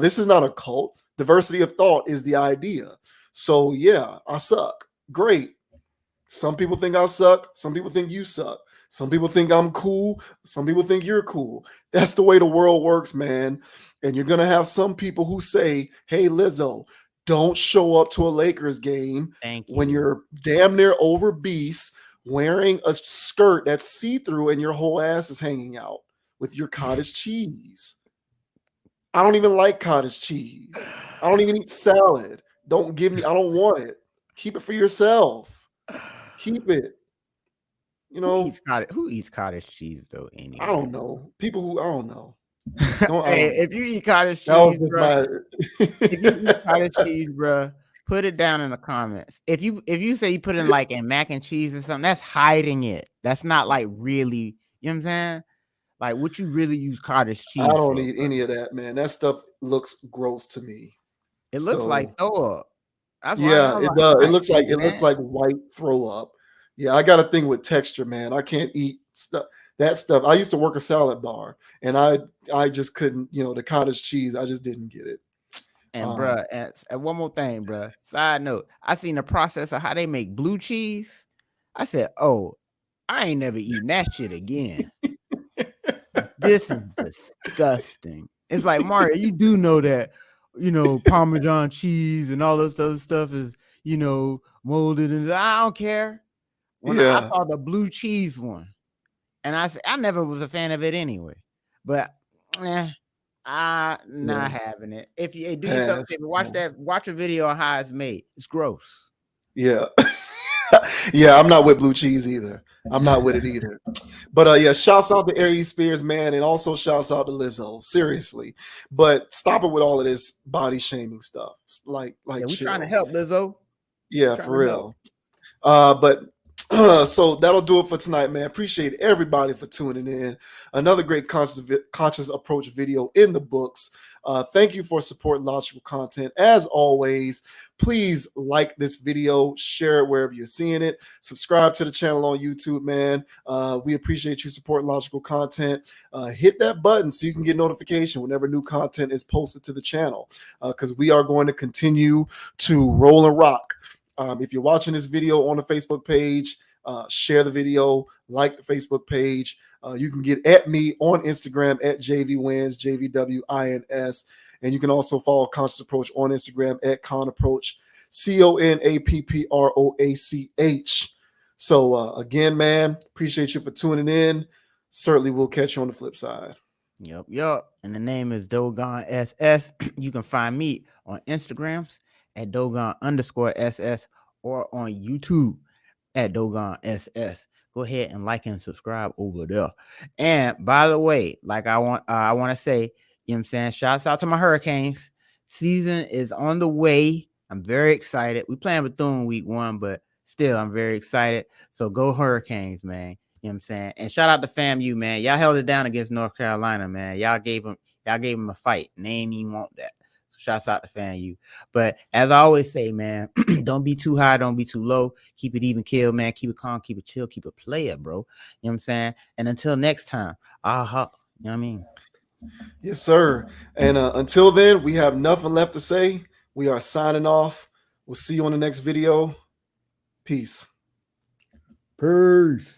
This is not a cult. Diversity of thought is the idea. So, yeah, I suck. Great. Some people think I suck. Some people think you suck. Some people think I'm cool. Some people think you're cool. That's the way the world works, man. And you're going to have some people who say, hey, Lizzo, don't show up to a Lakers game when you're damn near obese, wearing a skirt that's see-through and your whole ass is hanging out with your cottage cheese. I don't even like cottage cheese. I don't even eat salad. Don't give me, I don't want it. Keep it for yourself. Keep it. You know, who eats cottage cheese though? Anyway, I don't know. People who I don't know. Hey, if you eat cottage cheese, bro, if you eat cottage cheese, bro, put it down in the comments. If you say you put it like in mac and cheese or something, that's hiding it. That's not like really, you know what I'm saying? Like, what you really use cottage cheese? I don't eat any of that, man. That stuff looks gross to me. It looks like throw up. That's yeah, it does. It looks like white throw up. Yeah, I got a thing with texture, man. I can't eat that stuff. I used to work a salad bar, and I just couldn't. You know, the cottage cheese, I just didn't get it. And bruh, and one more thing, bruh. Side note, I seen the process of how they make blue cheese. I said, oh, I ain't never eating that shit again. This is disgusting. It's like, Mario, you do know that, you know, Parmesan cheese and all this other stuff is, you know, molded, and I don't care. When I saw the blue cheese one, and I said, I never was a fan of it anyway, but I'm not having it. If you do yourself a favor, watch a video on how it's made. It's gross. Yeah. Yeah, I'm not with blue cheese either. I'm not with it either. But yeah, shouts out to Aries Spears, man, and also shouts out to Lizzo. Seriously. But stop it with all of this body shaming stuff. Like we're trying to help, Lizzo. Yeah, for real. But so that'll do it for tonight, man. Appreciate everybody for tuning in. Another great conscious approach video in the books. Thank you for supporting logical content. As always, please like this video, share it wherever you're seeing it. Subscribe to the channel on YouTube, man. We appreciate you supporting logical content. Hit that button so you can get notification whenever new content is posted to the channel, because we are going to continue to roll and rock. If you're watching this video on the Facebook page, share the video, like the Facebook page. You can get at me on Instagram at JVWins, JVWINS. And you can also follow Conscious Approach on Instagram at ConApproach, CONAPPROACH. So again, man, appreciate you for tuning in. Certainly we'll catch you on the flip side. Yep. And the name is Dogon SS. You can find me on Instagrams at Dogon_SS or on YouTube at Dogon SS. Go ahead and like and subscribe over there. And by the way, like I want to say, you know what I'm saying, shouts out to my Hurricanes. Season is on the way. I'm very excited. We playing Bethune week 1, but still I'm very excited. So go Hurricanes, man. You know what I'm saying? And shout out to FAMU, man. Y'all held it down against North Carolina, man. Y'all gave them a fight, and they ain't even want that. Shouts out to FAMU. But as I always say, man, don't be too high, don't be too low. Keep it even kill, man. Keep it calm, keep it chill, keep it player, bro. You know what I'm saying? And until next time, you know what I mean? Yes, sir. And until then, we have nothing left to say. We are signing off. We'll see you on the next video. Peace. Peace.